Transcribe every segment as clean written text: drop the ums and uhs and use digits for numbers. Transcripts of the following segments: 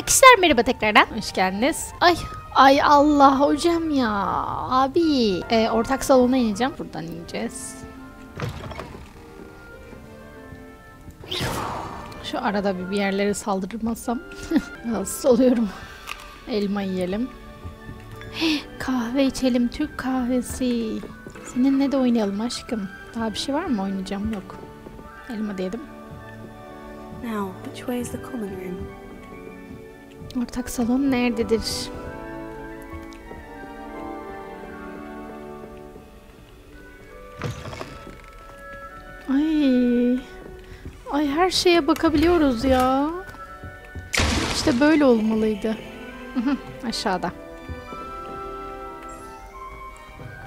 Arkadaşlar merhaba tekrardan. Hoş geldiniz. Ay Allah hocam ya. Abi. Ortak salona ineceğim. Buradan ineceğiz. Şu arada bir yerlere saldırmazsam rahatsız oluyorum. Elma yiyelim. Kahve içelim. Türk kahvesi. Seninle de oynayalım aşkım. Daha bir şey var mı oynayacağım? Yok. Elma da yedim. Now, which way is the common room? Ortak salon nerededir? Ay her şeye bakabiliyoruz ya. İşte böyle olmalıydı. Aşağıda.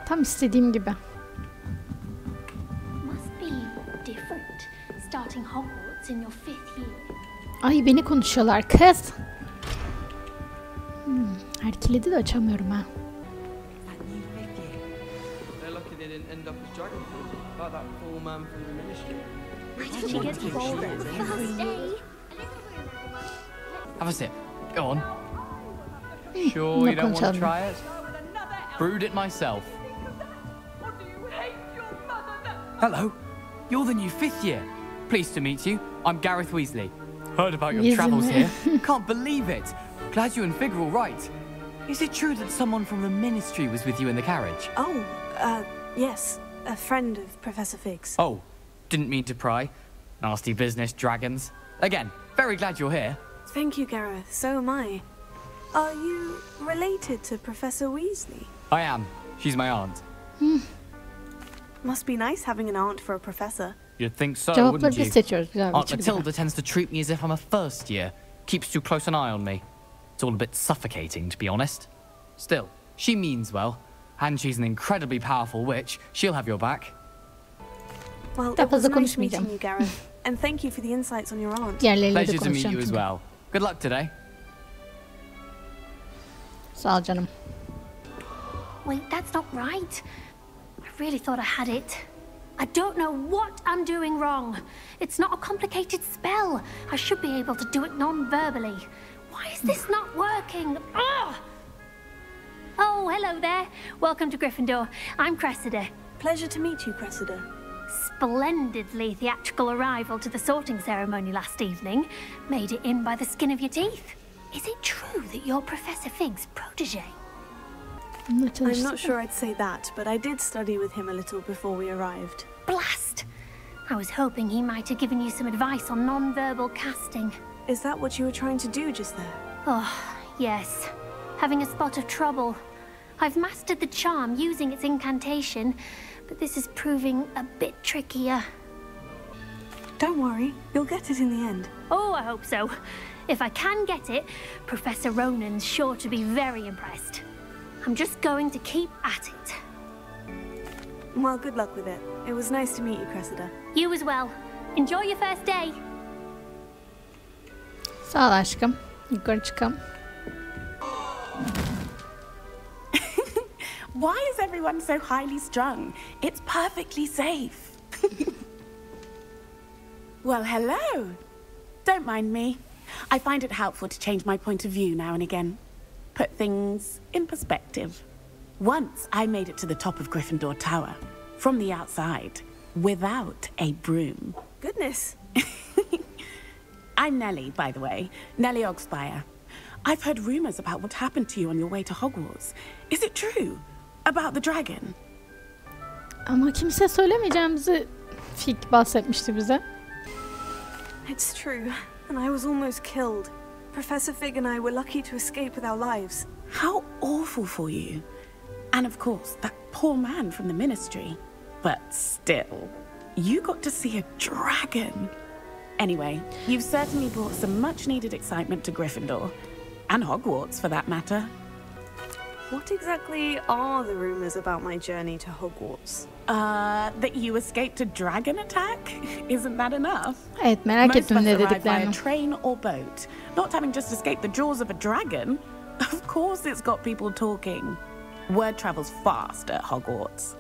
Tam istediğim gibi. Must be different starting Hogwarts in your 5th year. Ay beni konuşuyorlar kız. Her kilidi de açamıyorum ha. Have a sip. Go on. Sure you don't want to try it? Brewed it myself. Hello. You're the new 5th year. Pleased to meet you. I'm Gareth Weasley. Heard about your travels here. Can't believe it. Glad you and Fig are all right. Is it true that someone from the Ministry was with you in the carriage? Oh, yes. A friend of Professor Fig's. Oh, didn't mean to pry. Nasty business, dragons. Again, very glad you're here. Thank you, Gareth. So am I. Are you related to Professor Weasley? I am. She's my aunt. Must be nice having an aunt for a professor. You'd think so, Cevapları wouldn't biz you? seçiyoruz. Güzel, Aunt çok güzel. Matilda tends to treat me as if I'm a first year. Keeps too close an eye on me. It's all a bit suffocating, to be honest. Still, she means well. And she's an incredibly powerful witch. She'll have your back. Well, Daha it was fazla nice meeting konuşmayacağım. you, Gareth. And thank you for the insights on your aunt. Diğerleriyle de Pleasure to meet konuşacağım you as çünkü. well. Good luck today. Sağ ol canım. Wait, that's not right. I really thought I had it. I don't know what I'm doing wrong. It's not a complicated spell. I should be able to do it non-verbally. Why is this not working? Ugh! Oh, hello there. Welcome to Gryffindor. I'm Cressida. Pleasure to meet you, Cressida. Splendidly theatrical arrival to the sorting ceremony last evening. Made it in by the skin of your teeth. Is it true that you're Professor Fig's protege? I'm not sure I'd say that, but I did study with him a little before we arrived. Blast! I was hoping he might have given you some advice on non-verbal casting. Is that what you were trying to do just there? Oh, yes. Having a spot of trouble. I've mastered the charm using its incantation, but this is proving a bit trickier. Don't worry, you'll get it in the end. Oh, I hope so. If I can get it, Professor Ronan's sure to be very impressed. I'm just going to keep at it. Well, good luck with it. It was nice to meet you, Cressida. You as well. Enjoy your first day. Sağ ol aşkım. Yukarı çıkalım. Why is everyone so highly strung? It's perfectly safe. Well, hello. Don't mind me. I find it helpful to change my point of view now and again. Put things in perspective. Once I made it to the top of Gryffindor Tower, from the outside, without a broom. Goodness. I'm Nellie, by the way. Nellie Ogspire. I've heard rumors about what happened to you on your way to Hogwarts. Is it true? About the dragon? Ama kimse söylemeyeceğimizi Fig bahsetmişti bize. It's true, and I was almost killed. Professor Fig and I were lucky to escape with our lives. How awful for you. And of course, that poor man from the Ministry. But still, you got to see a dragon. Anyway, you've certainly brought some much-needed excitement to Gryffindor. And Hogwarts, for that matter. What exactly are the rumors about my journey to Hogwarts? That you escaped a dragon attack? Isn't that enough? Evet, merak Most ettim of us ne arrive via dediklerini. train or boat. Not having just escaped the jaws of a dragon. Of course it's got people talking. Word travels fast at Hogwarts.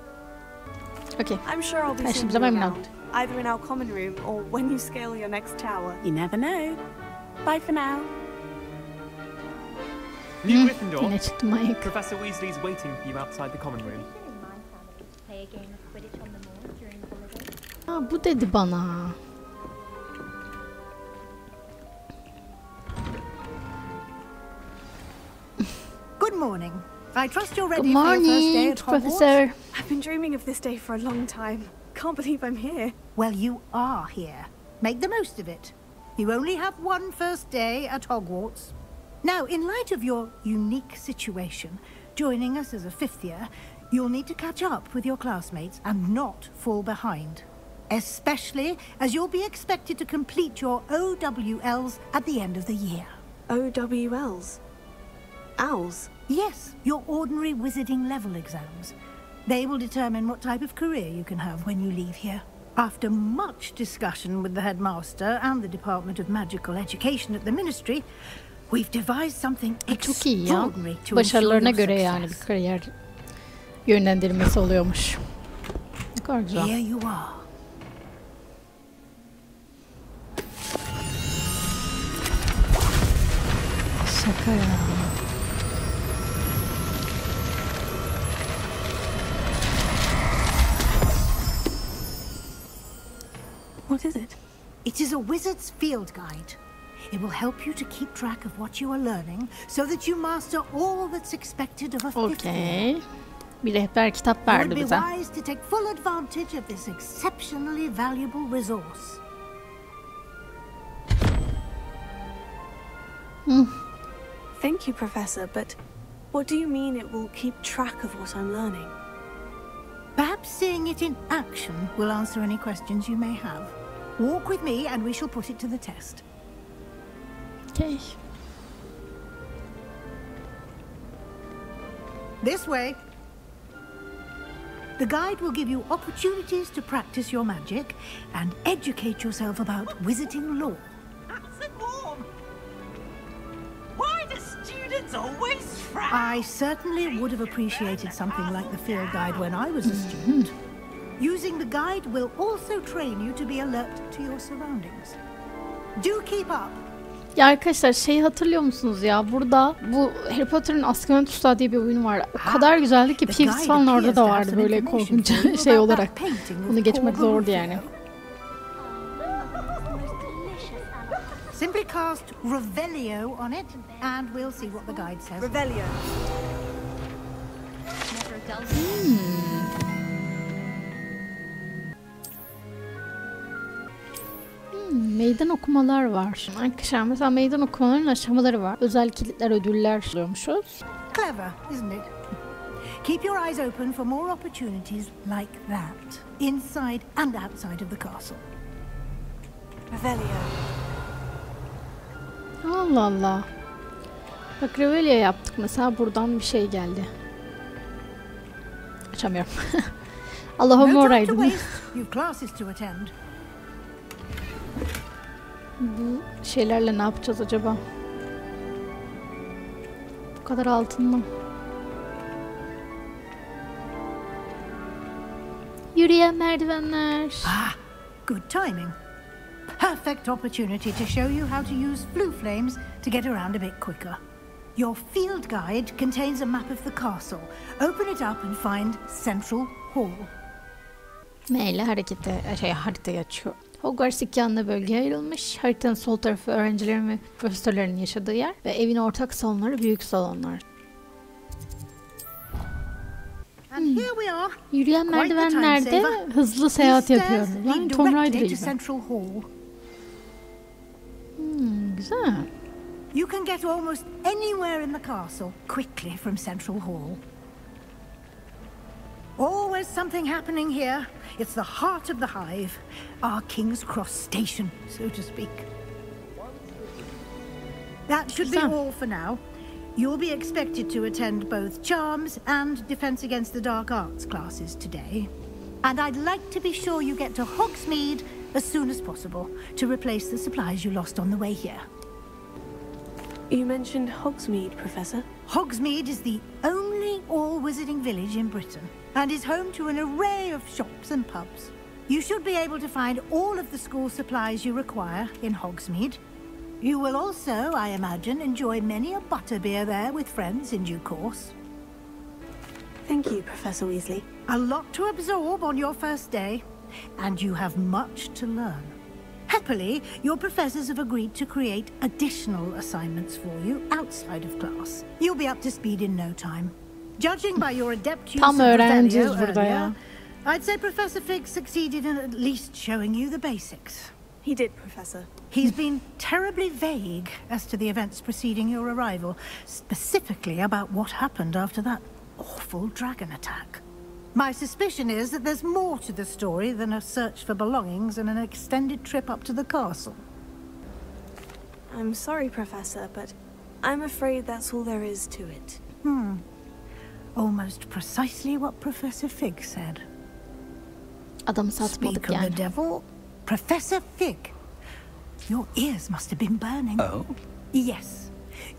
Okay. I'm sure I'll be Her seeing şeyimize you memnun around, oldum. either in our common room or when you scale your next tower. You never know. Bye for now. New Gryffindor. Yine çıktı manyak. Professor Weasley's waiting for you outside the common room. Ha, bu dedi bana. Good morning. I trust you're Good ready for your first day morning, at Hogwarts. Professor. I've been dreaming of this day for a long time. Can't believe I'm here. Well, you are here. Make the most of it. You only have one first day at Hogwarts. Now, in light of your unique situation, joining us as a fifth year, you'll need to catch up with your classmates and not fall behind. Especially as you'll be expected to complete your OWLs at the end of the year. OWLs? Owls? Yes, your ordinary wizarding level exams. They will determine what type of career you can have when you leave here. After much discussion with the headmaster and the Department of Magical Education at the Ministry, we've devised something Çok iyi ya. extraordinary to ensure Başarılarına your göre yani bir success. kariyer yönlendirmesi oluyormuş. Ne kadar güzel. Here you are. Şaka ya. What is it? It is a wizard's field guide. It will help you to keep track of what you are learning so that you master all that's expected of a fifth year. Okey. Bir rehber kitap It would verdi be bize. wise to take full advantage of this exceptionally valuable resource. Thank you, Professor, but what do you mean it will keep track of what I'm learning? Perhaps seeing it in action will answer any questions you may have. Walk with me and we shall put it to the test. Okey. This way. The guide will give you opportunities to practice your magic and educate yourself about wizarding lore. That's warm. Why do students always frown? I certainly would have appreciated something like the field guide when I was a student. Using the guide will also train you to be alert to your surroundings. Do keep up. Ya arkadaşlar şeyi hatırlıyor musunuz ya? Burada bu Harry Potter'ın Azkaban Tutsağı diye bir oyun var. O kadar güzeldi ki Peeves falan orada da vardı böyle korkunç şey olarak. Bunu geçmek zordu yani. Simply cast Revelio on it and we'll see what the guide says. Revelio. Meydan okumalar var. Arkadaşlar mesela meydan okumaların aşamaları var. Özel kilitler, ödüller alıyormuşuz. Clever, isn't it? Keep your eyes open for more opportunities like that, inside and outside of the castle. Revelio. Allah Allah. Bak Revelio yaptık mesela buradan bir şey geldi. Açamıyorum. Allah'ım No time to oraydı. waste. You've classes to attend. Bu şeylerle ne yapacağız acaba? Bu kadar altın mı? Yürüyen merdivenler. Ah, good timing. Perfect opportunity to show you how to use flue flames to get around a bit quicker. Your field guide contains a map of the castle. Open it up and find Central Hall. M ile haritayı açıyor. Hogwarts iki yanlı bölgeye ayrılmış. Haritanın sol tarafı öğrencilerin ve profesörlerin yaşadığı yer ve evin ortak salonları büyük salonlar. And here we are. Yürüyen Quite the merdivenlerde time-saver. hızlı seyahat These stairs yapıyorum. lead Yani Tomb Raider directly to gibi. Central Hall. Güzel. You can get almost anywhere in the castle quickly from Central Hall. Always something happening here. It's the heart of the hive, our King's Cross station, so to speak. That should be all for now. You'll be expected to attend both Charms and Defense Against the Dark Arts classes today. And I'd like to be sure you get to Hogsmeade as soon as possible to replace the supplies you lost on the way here. You mentioned Hogsmeade, Professor. Hogsmeade is the only all-wizarding village in Britain and is home to an array of shops and pubs. You should be able to find all of the school supplies you require in Hogsmeade. You will also, I imagine, enjoy many a butterbeer there with friends in due course. Thank you, Professor Weasley. A lot to absorb on your first day, and you have much to learn. Happily, your professors have agreed to create additional assignments for you outside of class. You'll be up to speed in no time. Judging by your adept use of Veriyor earlier, I'd say Professor Fig succeeded in at least showing you the basics. He did, Professor. He's been terribly vague as to the events preceding your arrival, specifically about what happened after that awful dragon attack. My suspicion is that there's more to the story than a search for belongings and an extended trip up to the castle. I'm sorry, Professor, but I'm afraid that's all there is to it. Almost precisely what Professor Fig said. Adamı satmadık Speak of yani. the devil, Professor Fig. Your ears must have been burning. Oh? Yes.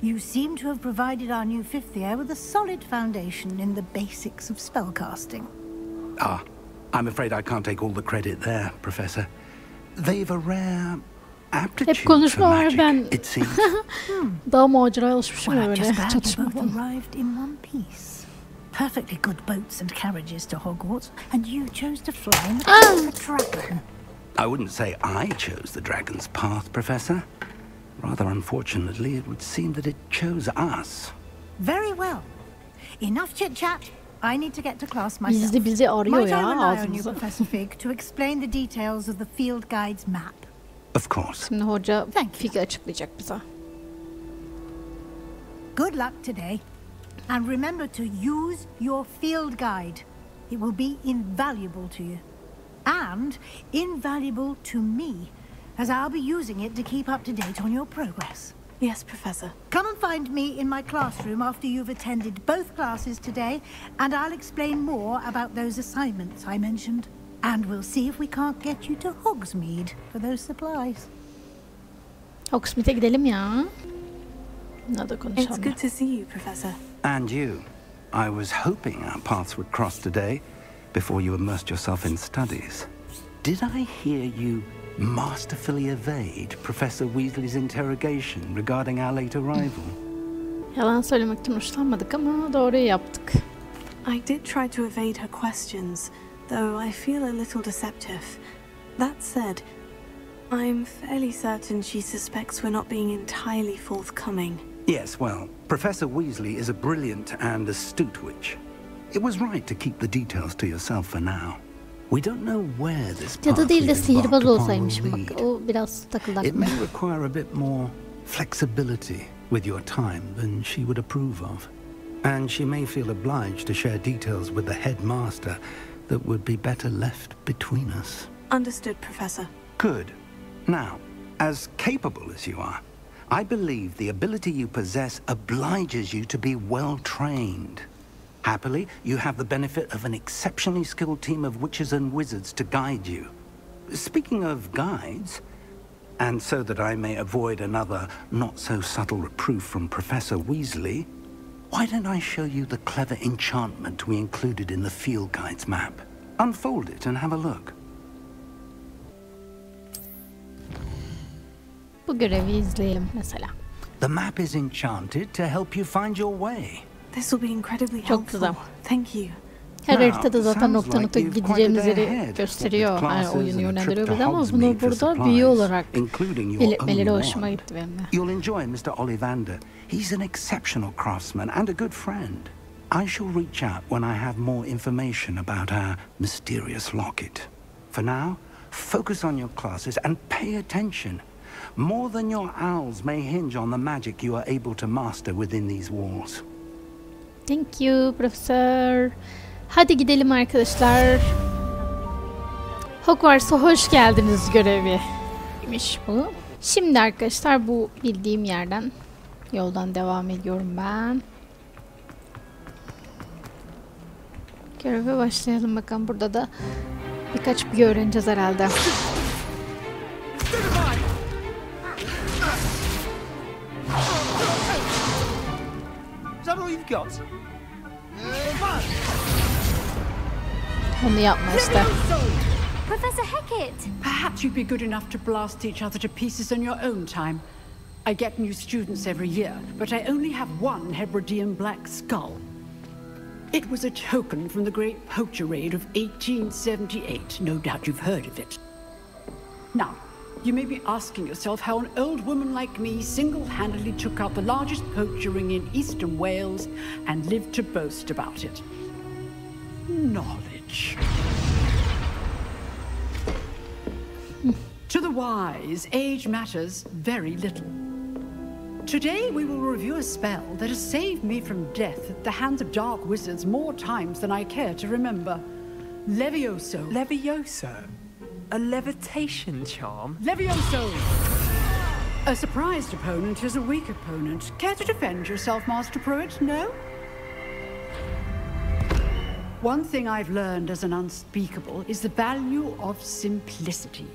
You seem to have provided our new fifth year with a solid foundation in the basics of spellcasting. Ah, I'm afraid I can't take all the credit there, Professor. They've a rare aptitude for konuşma var magic, ben. it seems. Daha maceraya alışmışım Well, I'm öyle just glad you both çatışmadan. arrived in one piece. Perfectly good boats and carriages to Hogwarts, and you chose to fly in the path of a dragon. I wouldn't say I chose the dragon's path, Professor. Rather unfortunately, it would seem that it chose us. Very well. Enough chit-chat. I need to get to class myself. Bizi arıyor Might I ya rely on you, ağzımıza. Professor Fig, to explain the details of the field guide's map? Of course. Şimdi hoca Thank you. Fig'i açıklayacak bize. Good luck today. And remember to use your field guide. It will be invaluable to you. And invaluable to me, as I'll be using it to keep up to date on your progress. Yes, Professor. Come and find me in my classroom after you've attended both classes today, and I'll explain more about those assignments I mentioned. And we'll see if we can't get you to Hogsmeade for those supplies. Hogsmeade'e gidelim ya. Ne da konuşalım. It's good to see you, Professor. And you. I was hoping our paths would cross today, before you immersed yourself in studies. Did I hear you masterfully evade Professor Weasley's interrogation regarding our late arrival? Yalan söylemekten hoşlanmadık ama doğruyu yaptık. I did try to evade her questions, though I feel a little deceptive. That said, I'm fairly certain she suspects we're not being entirely forthcoming. Yes, well, Professor Weasley is a brilliant and astute witch. It was right to keep the details to yourself for now. We don't know where this path Cadı değil de we've sihirbaz embarked upon olsaymış will bak. lead. O biraz takıldak. It may require a bit more flexibility with your time than she would approve of. And she may feel obliged to share details with the headmaster that would be better left between us. Understood, Professor. Good. Now, as capable as you are, I believe the ability you possess obliges you to be well trained. Happily, you have the benefit of an exceptionally skilled team of witches and wizards to guide you. Speaking of guides, and so that I may avoid another not-so-subtle reproof from Professor Weasley, why don't I show you the clever enchantment we included in the field guide's map? Unfold it and have a look. Bu görevi izleyelim mesela. The map is enchanted to help you find your way. This will be incredibly Çok helpful. güzel. Thank you. Her Now, haritada zaten sounds nokta like nokta you've quite gideceğimiz a day yeri ahead, gösteriyor. with Yani classes oyunu and a yönlendiriyor trip bize to ama Hogsmeade bunu for burada supplies, büyü olarak including your iletmeleri own hoşuma wand. gitti benim de. You'll enjoy Mr. Ollivander. He's an exceptional craftsman and a good friend. I shall reach out when I have more information about our mysterious locket. For now, focus on your classes and pay attention. More than your owls may hinge on the magic you are able to master within these walls. Thank you Profesör. Hadi gidelim arkadaşlar. Hogwarts'a hoş geldiniz göreviymiş bu. Şimdi arkadaşlar bu bildiğim yerden yoldan devam ediyorum ben. Göreve başlayalım bakalım. Burada da birkaç bilgi öğreneceğiz herhalde. Is that all you've got? Onu yapma işte. Professor Hecat! Perhaps you'd be good enough to blast each other to pieces in your own time. I get new students every year, but I only have one Hebridean black skull. It was a token from the Great Poacher Raid of 1878. No doubt you've heard of it. Now, you may be asking yourself how an old woman like me single-handedly took out the largest poacher ring in eastern Wales and lived to boast about it. Knowledge. To the wise, age matters very little. Today we will review a spell that has saved me from death at the hands of dark wizards more times than I care to remember. Levioso. Levioso? A levitation charm? Levioso! A surprised opponent is a weak opponent. Care to defend yourself, Master Pruitt? No? One thing I've learned as an unspeakable is the value of simplicity,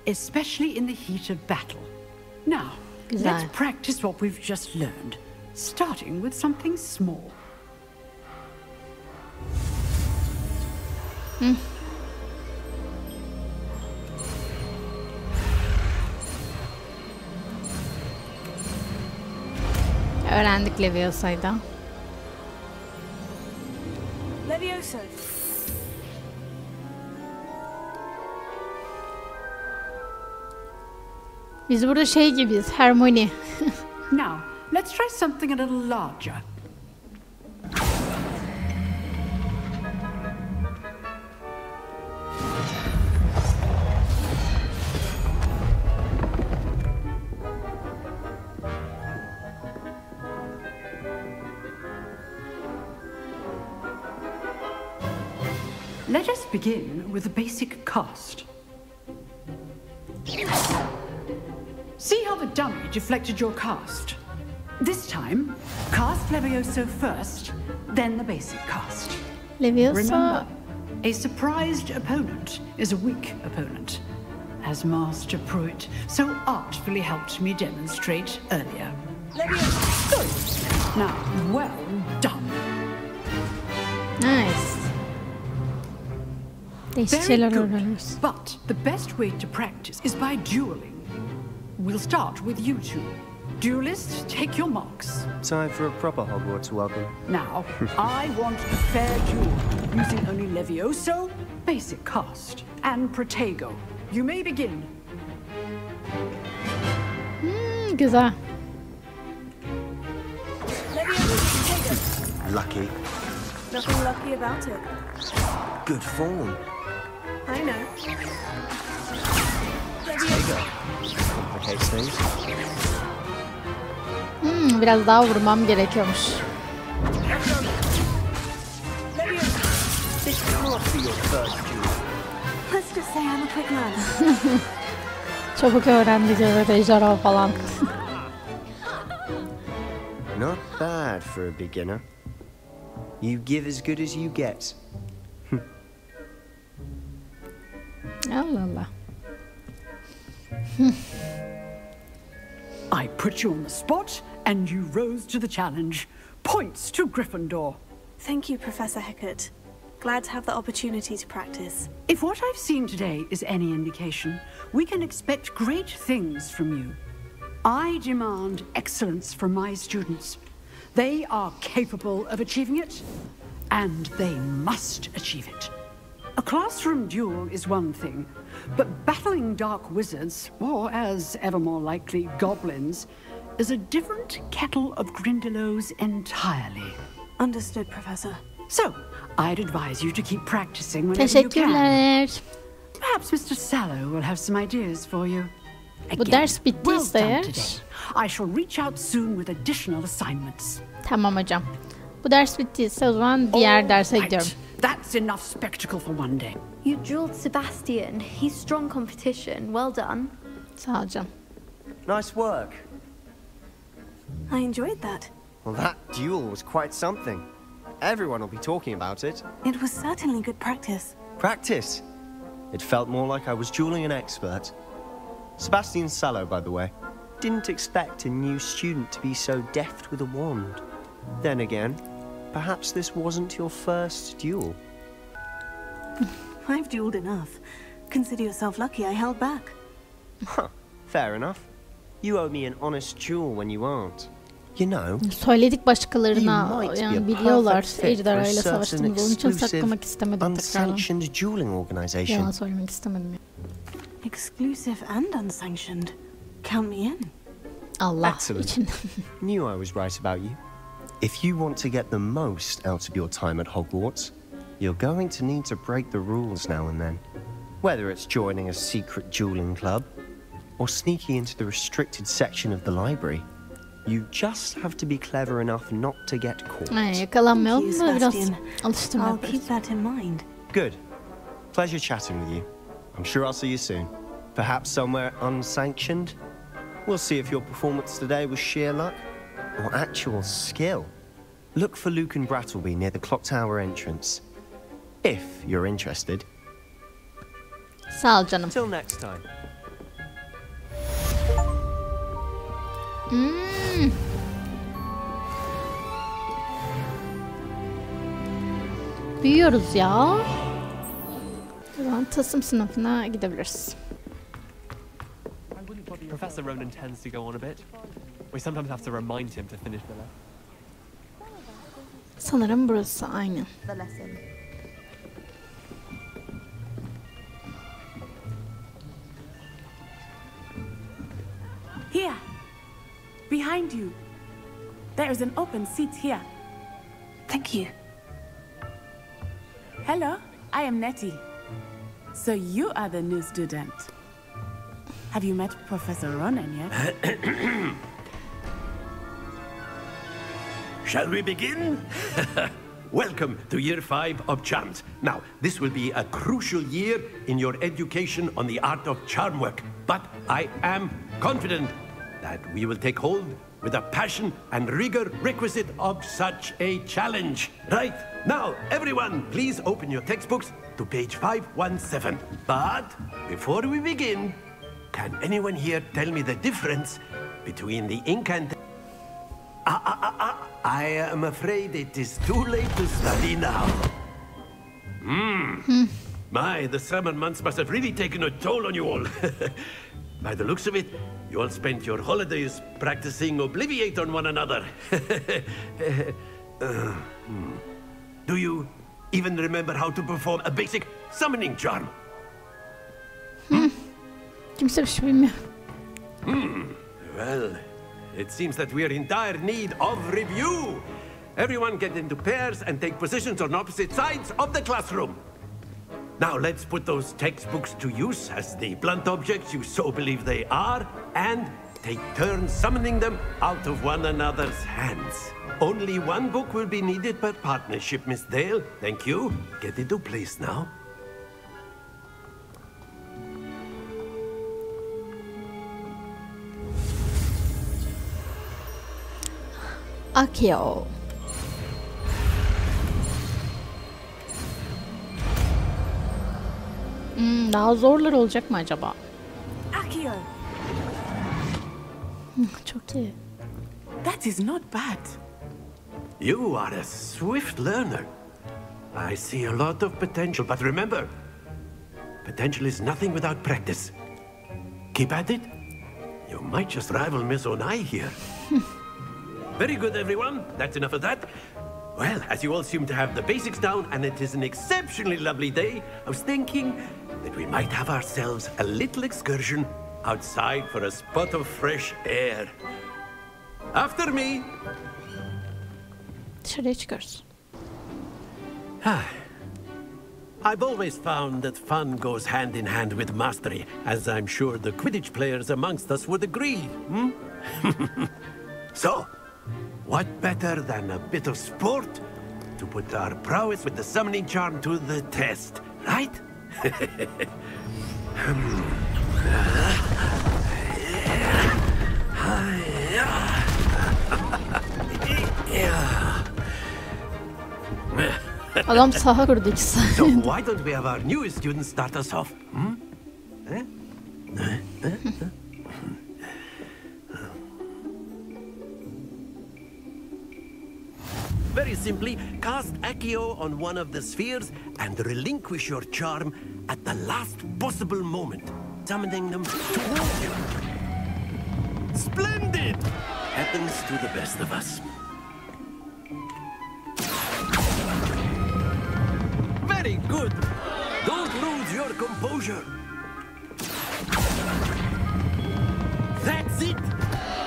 especially in the heat of battle. Now, let's practice what we've just learned, starting with something small. Öğrendik Leviosa'ydı. Levioso. Biz burada şey gibiyiz, Hermione. Now, let's try something a little larger. Let us begin with the basic cast. See how the dummy deflected your cast? This time, cast Levioso first, then the basic cast. Leviosa. Remember, a surprised opponent is a weak opponent, as Master Pruitt so artfully helped me demonstrate earlier. Leviosa. Good. Now, well done. Nice. Very good. But the best way to practice is by dueling. We'll start with you two. Duelists, take your marks. Time for a proper Hogwarts welcome. Now, I want a fair duel, using only Levioso, basic cast, and Protego. You may begin. Güzel. Lucky. Nothing lucky about it. Good form. I know. Complicates things. Biraz daha vurmam gerekiyormuş. This can't be your first duel. Let's just say I'm a quick learner. Çabuk öğrendik evet, ejderha falan. Not bad for a beginner. You give as good as you get. Allah Allah. I put you on the spot, and you rose to the challenge. Points to Gryffindor. Thank you, Professor Hecat. Glad to have the opportunity to practice. If what I've seen today is any indication, we can expect great things from you. I demand excellence from my students. They are capable of achieving it, and they must achieve it. A classroom duel is one thing, but battling dark wizards, or as ever more likely, goblins, is a different kettle of Grindylows entirely. Understood, Professor. So, I'd advise you to keep practicing whenever you can. Teşekkürler. Perhaps Mr. Sallow will have some ideas for you. Bu ders bittiyse eğer. I shall reach out soon with additional assignments. Tamam hocam. Bu ders bittiyse o zaman diğer derse gidiyorum. That's enough spectacle for one day. You drilled Sebastian. He's strong competition. Well done. Sağ ol canım. Nice work. I enjoyed that. Well, that duel was quite something. Everyone will be talking about it. It was certainly good practice. Practice? It felt more like I was dueling an expert. Sebastian Sallow, by the way. Didn't expect a new student to be so deft with a wand. Then again, perhaps this wasn't your first duel. I've dueled enough. Consider yourself lucky I held back. Huh, fair enough. You owe me an honest jewel when you aren't. You know, Söyledik başkalarına, you might be yani a biliyorlar perfect fit for a ejderhayla certain savaştığımızı. Onun için exclusive, saklamak istemedim tekrardan. unsanctioned dueling organization. Yalan söylemek istemedim. Exclusive and unsanctioned. Count me in. Allah Excellent. için. Knew I was right about you. If you want to get the most out of your time at Hogwarts, you're going to need to break the rules now and then. Whether it's joining a secret dueling club or sneaking into the restricted section of the library, you just have to be clever enough not to get caught. Yakalanmayalım da biraz Sebastian. alıştırma I'll yaparız. keep that in mind. Good. Pleasure chatting with you. I'm sure I'll see you soon. Perhaps somewhere unsanctioned. We'll see if your performance today was sheer luck or actual skill. Look for Luke and Brattleby near the clock tower entrance. If you're interested. Sağ ol canım. Till next time. Büyüyoruz ya. Buradan tasım sınıfına gidebiliriz. Professor Ronan tends to go on a bit. We sometimes have to remind him to finish the lesson. Sanırım burası aynı. Here. Behind you. There is an open seat here. Thank you. Hello, I am Nettie. So you are the new student. Have you met Professor Ronan yet? Shall we begin? Welcome to Year 5 of Charms. Now, this will be a crucial year in your education on the art of charm work. But I am confident that we will take hold with the passion and rigor requisite of such a challenge. Right, now, everyone, please open your textbooks to page 517. But before we begin, can anyone here tell me the difference between the incantation? I am afraid it is too late to study now. My, the summer months must have really taken a toll on you all. By the looks of it, you all spent your holidays practicing Obliviate on one another. Do you even remember how to perform a basic summoning charm? Kimse bir şey bilmiyor. Well, it seems that we are in dire need of review. Everyone get into pairs and take positions on opposite sides of the classroom. Now let's put those textbooks to use as the blunt objects you so believe they are, and take turns summoning them out of one another's hands. Only one book will be needed per partnership, Miss Dale. Thank you. Get into place now. Akio. Daha zorlar olacak mı acaba? Akio! Çok iyi. That is not bad. You are a swift learner. I see a lot of potential, but remember, potential is nothing without practice. Keep at it. You might just rival Miss Onai here. Very good, everyone. That's enough of that. Well, as you all seem to have the basics down, and it is an exceptionally lovely day, I was thinking that we might have ourselves a little excursion outside for a spot of fresh air. After me. Dışarıya çıkarız. I've always found that fun goes hand in hand with mastery, as I'm sure the Quidditch players amongst us would agree. So, what better than a bit of sport to put our prowess with the summoning charm to the test, right? Adam sağa kurdu 2 saat. So why don't we have our newest student start us off? Very simply, cast Accio on one of the spheres and relinquish your charm at the last possible moment, summoning them towards you. Splendid! Happens to the best of us. Very good. Don't lose your composure. That's it.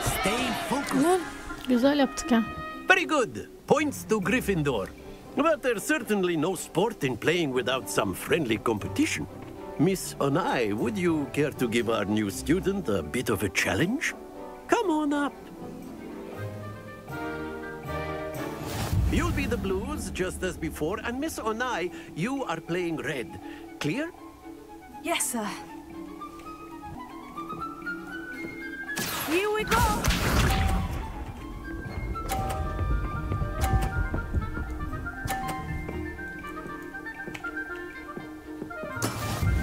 Stay focused. Güzel yaptık ha. Very good. Points to Gryffindor. But there's certainly no sport in playing without some friendly competition. Miss Onai, would you care to give our new student a bit of a challenge? Come on up. You'll be the blues, just as before, and Miss Onai, you are playing red. Clear? Yes, sir. Here we go!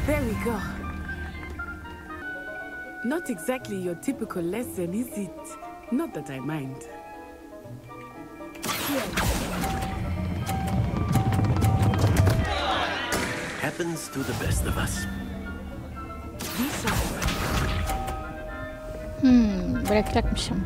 There we go. Not exactly your typical lesson, is it? Not that I mind. Happens to the best of us. Bırakacakmışım.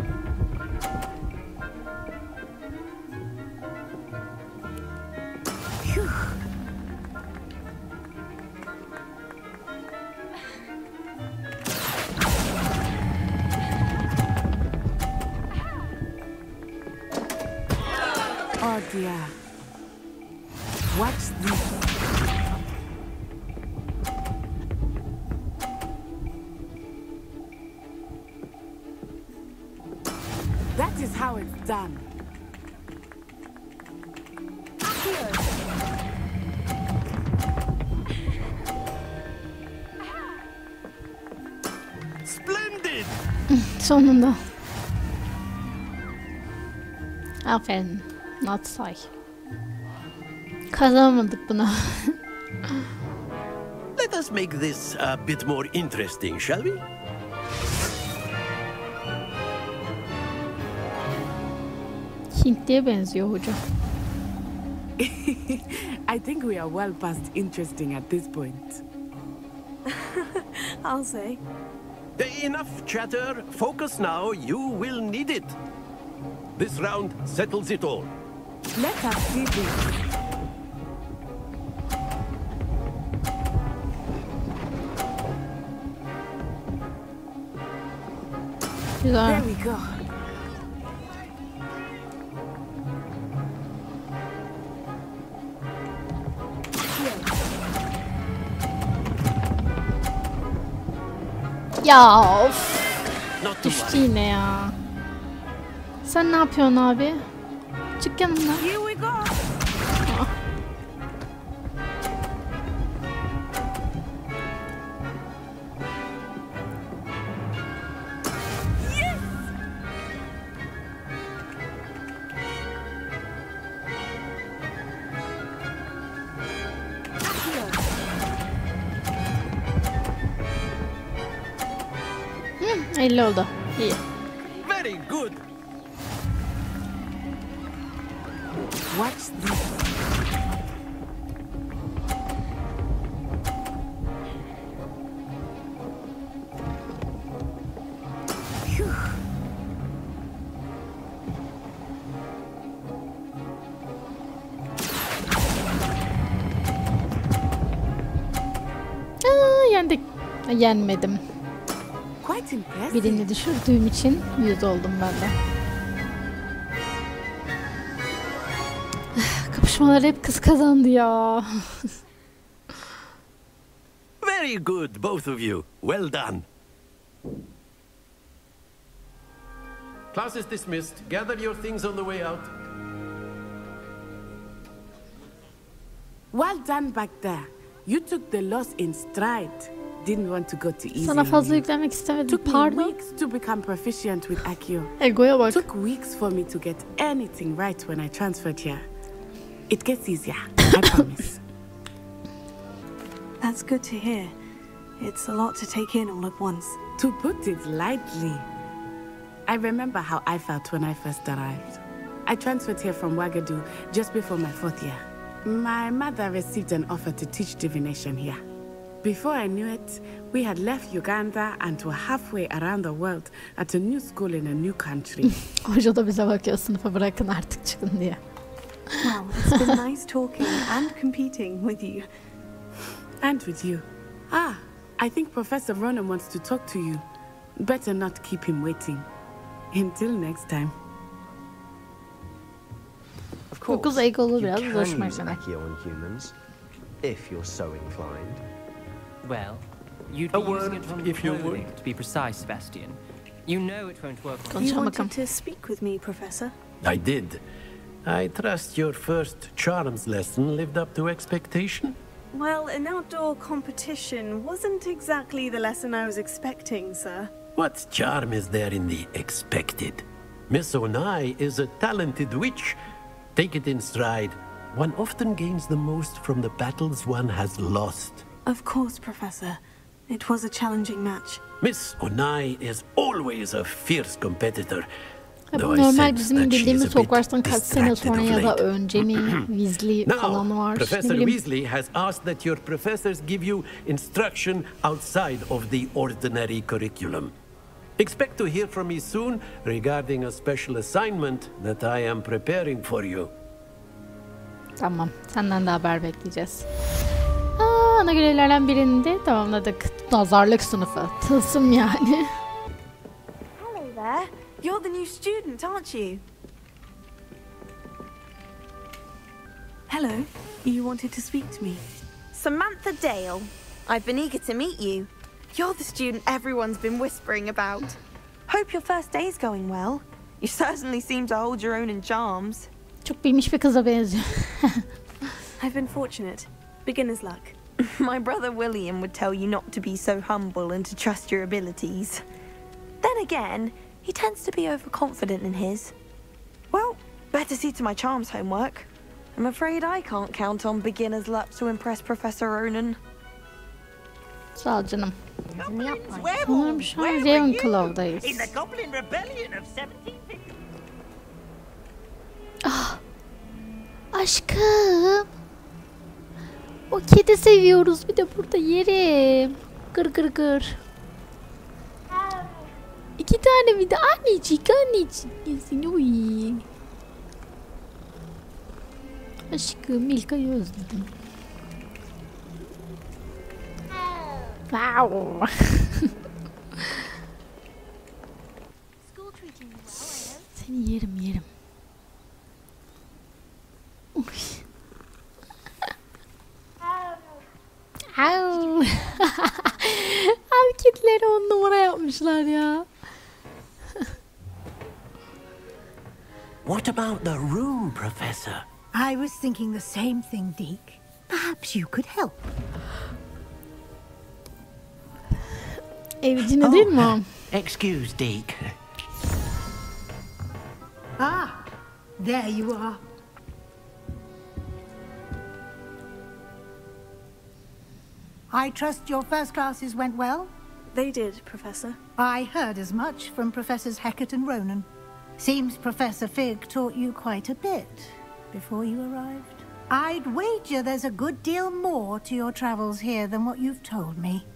Oh dear. Watch this. That is how it's done. Splendid! Sonunda. Aferin. Not say. Kazanmadık bunu. Let us make this a bit more interesting, shall we? Hintliye benziyor hoca. I think we are well past interesting at this point. I'll say. Enough chatter. Focus now. You will need it. This round settles it all. Let us see this. Güzel. There we go. Ya of. Düştü yine ya. Sen ne yapıyorsun abi? Çık yanımdan. Here we go. Hı, 50 oldu. İyi. Very good. Watch this. Yendik. Yenmedim. Quite impressive. Birini düşürdüğüm için 100 oldum ben de. Kapışmalar hep kız kazandı ya. Very good, both of you. Well done. Class is dismissed. Gather your things on the way out. Well done back there. You took the loss in stride. Didn't want to go too easy. Sana fazla yüklemek istemedim. Pardon. Took me weeks to become proficient with Accio. Egoya bak. Took weeks for me to get anything right when I transferred here. It gets easier, I promise. That's good to hear. It's a lot to take in all at once. To put it lightly, I remember how I felt when I first arrived. I transferred here from Wagadu just before my 4th year. My mother received an offer to teach divination here. Before I knew it, we had left Uganda and were halfway around the world at a new school in a new country. Hoca da bize bakıyor, sınıfa bırakın artık çıkın diye. Well, it's been nice talking and competing with you. And with you. I think Professor Ronan wants to talk to you. Better not keep him waiting. Until next time. Of course, Dokuz egolu biraz you hoşuma can use gitti. Accio on humans, if you're so inclined. Well, you'd be using it on clothing, to be precise, Sebastian. You know it won't work on You wanted to speak with me, Professor? I did. I trust your first charms lesson lived up to expectation. Well, an outdoor competition wasn't exactly the lesson I was expecting, sir. What charm is there in the expected? Miss Onai is a talented witch. Take it in stride. One often gains the most from the battles one has lost. Of course, Professor. It was a challenging match. Miss Onai is always a fierce competitor. Bu normal bizim bildiğimiz Hogwarts'tan kaç sene sonra ya da önce mi Weasley falan var. Professor Weasley has asked that your professors give you instruction outside of the ordinary curriculum. Expect to hear from me soon regarding a special assignment that I am preparing for you. Tamam, senden de haber bekleyeceğiz. Ana görevlerden birini de tamamladık. Nazarlık sınıfı. Tılsım yani. Hello there. You're the new student, aren't you? Hello. You wanted to speak to me. Samantha Dale. I've been eager to meet you. You're the student everyone's been whispering about. Hope your first day's going well. You certainly seem to hold your own in charms. Çok bilmiş bir kıza benziyor. I've been fortunate. Beginner's luck. My brother William would tell you not to be so humble and to trust your abilities. Then again, he tends to be overconfident in his. Well, better see to my charms homework. I'm afraid I can't count on beginner's luck to impress Professor Ronan. Sağ ol canım. Werewolves, Sanırım şu an where were you? Ravenclaw'dayız. In the Goblin Rebellion of 1750. Ah, aşkım. O kedi seviyoruz, bir de burada yerim. Gır gır gır. İki tane bir de annecik yesin. Uy. Aşkım, Milka'yı özledim. Wow. Seni yerim. Uy. Au. Abi kedileri 10 numara yapmışlar ya. What about the room, Professor? I was thinking the same thing, Deke. Perhaps you could help. Evcini değil mi o? Excuse, Deke. There you are. I trust your first classes went well? They did, Professor. I heard as much from Professors Hecat and Ronan. Seems Professor Fig taught you quite a bit before you arrived. I'd wager there's a good deal more to your travels here than what you've told me.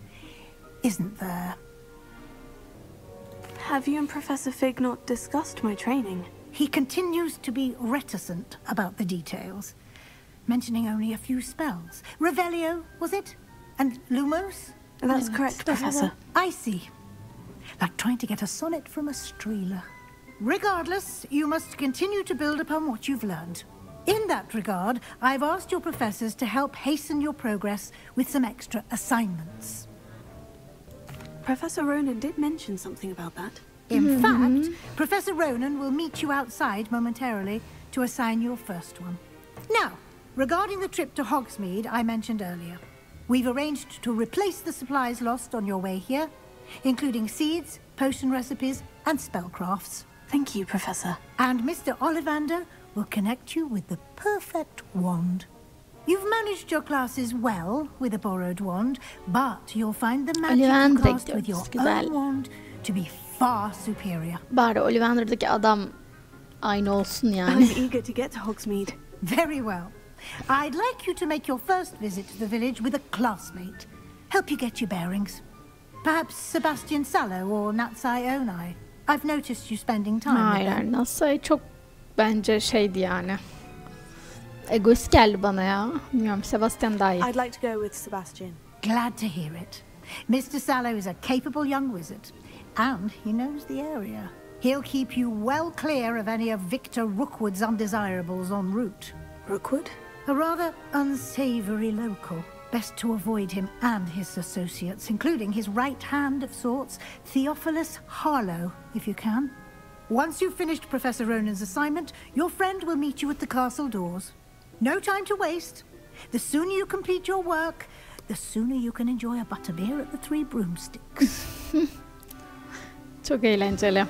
Isn't there? Have you and Professor Fig not discussed my training? He continues to be reticent about the details, mentioning only a few spells. Revelio, was it? And Lumos? That's correct, Professor. I see. Like trying to get a sonnet from a streeler. Regardless, you must continue to build upon what you've learned. In that regard, I've asked your professors to help hasten your progress with some extra assignments. Professor Ronan did mention something about that. In fact, Professor Ronan will meet you outside momentarily to assign your first one. Now, regarding the trip to Hogsmeade I mentioned earlier, we've arranged to replace the supplies lost on your way here, including seeds, potion recipes, and spellcrafts. Thank you, Professor. And Mr. Ollivander will connect you with the perfect wand. You've managed your classes well with a borrowed wand, but you'll find the magic you cast with your own wand to be far superior. Bari Ollivander'daki adam aynı olsun yani. I'm eager to get to Hogsmeade. Very well. I'd like you to make your first visit to the village with a classmate. help you get your bearings. Perhaps Sebastian Sallow or Natsai Onai. I've noticed you spending time with them. Hayır, Natsai çok bence şeydi yani. Egoist geldi bana ya. Bilmiyorum, Sebastian daha iyi. I'd like to go with Sebastian. Glad to hear it. Mr. Sallow is a capable young wizard, and he knows the area. He'll keep you well clear of any of Victor Rookwood's undesirables en route. Rookwood? A rather unsavory local. Best to avoid him and his associates, including his right hand of sorts, Theophilus Harlow, if you can. Once you've finished Professor Ronan's assignment, your friend will meet you at the castle doors. No time to waste. The sooner you complete your work, the sooner you can enjoy a butterbeer at the Three Broomsticks. Çok eğlenceli.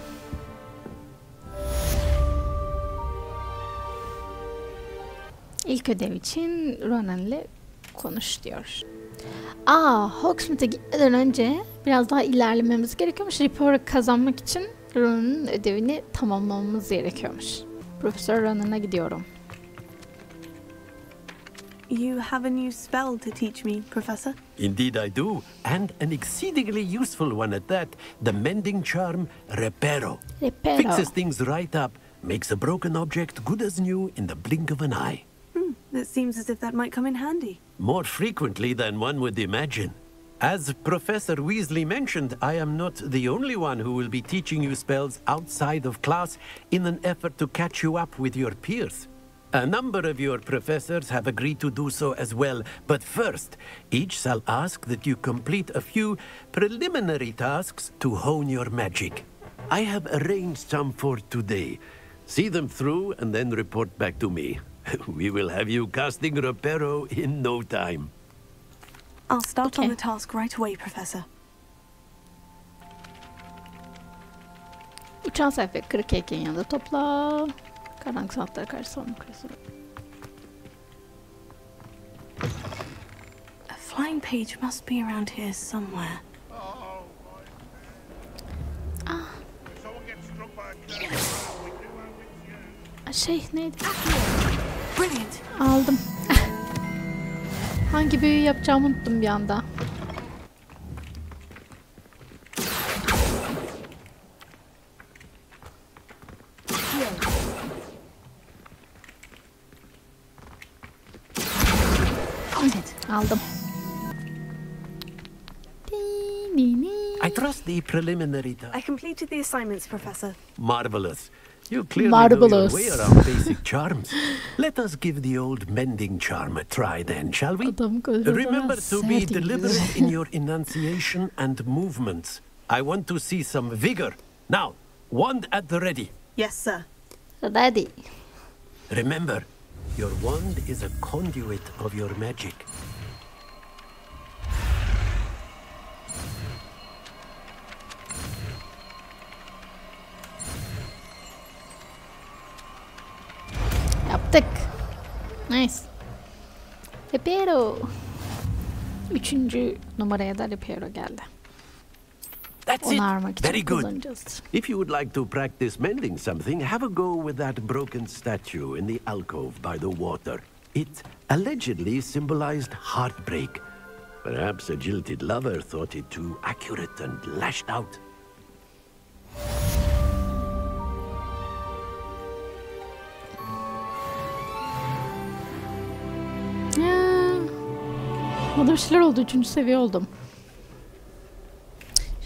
İlk ödev için Ronan'le konuş diyor. Hogsmeade'e gitmeden önce biraz daha ilerlememiz gerekiyormuş. Rapor kazanmak için Ronan'ın ödevini tamamlamamız gerekiyormuş. Profesör Ronan'a gidiyorum. You have a new spell to teach me, Professor? Indeed I do, and an exceedingly useful one at that. The mending charm, Reparo. Fixes things right up, makes a broken object good as new in the blink of an eye. It seems as if that might come in handy. More frequently than one would imagine. As Professor Weasley mentioned, I am not the only one who will be teaching you spells outside of class in an effort to catch you up with your peers. A number of your professors have agreed to do so as well, but first, each shall ask that you complete a few preliminary tasks to hone your magic. I have arranged some for today. See them through and then report back to me. We will have you casting Reparo in no time. I'll start on the task right away, Professor. Uçan sayfa 40 ekleyin yanında topla. Karanlık sanatlara karşı savunma küresi. A flying page must be around here somewhere. Şey neydi? Brilliant. Aldım. Hangi büyüyü yapacağımı unuttum bir anda. Aldım. I trust the preliminary task. I completed the assignments, Professor. Marvelous. You clearly know your way around basic charms. Let us give the old mending charm a try then, shall we? Remember to be deliberate in your enunciation and movements. I want to see some vigor. Now, wand at the ready. Yes, sir. Ready. Remember, your wand is a conduit of your magic. Yaptık. Nice. Reparo. 3. numaraya da Reparo geldi. That's it. Very good. If you would like to practice mending something, have a go with that broken statue in the alcove by the water. It allegedly symbolized heartbreak. Perhaps a jilted lover thought it too accurate and lashed out. Orada bir şeyler oldu. 3. seviye oldum.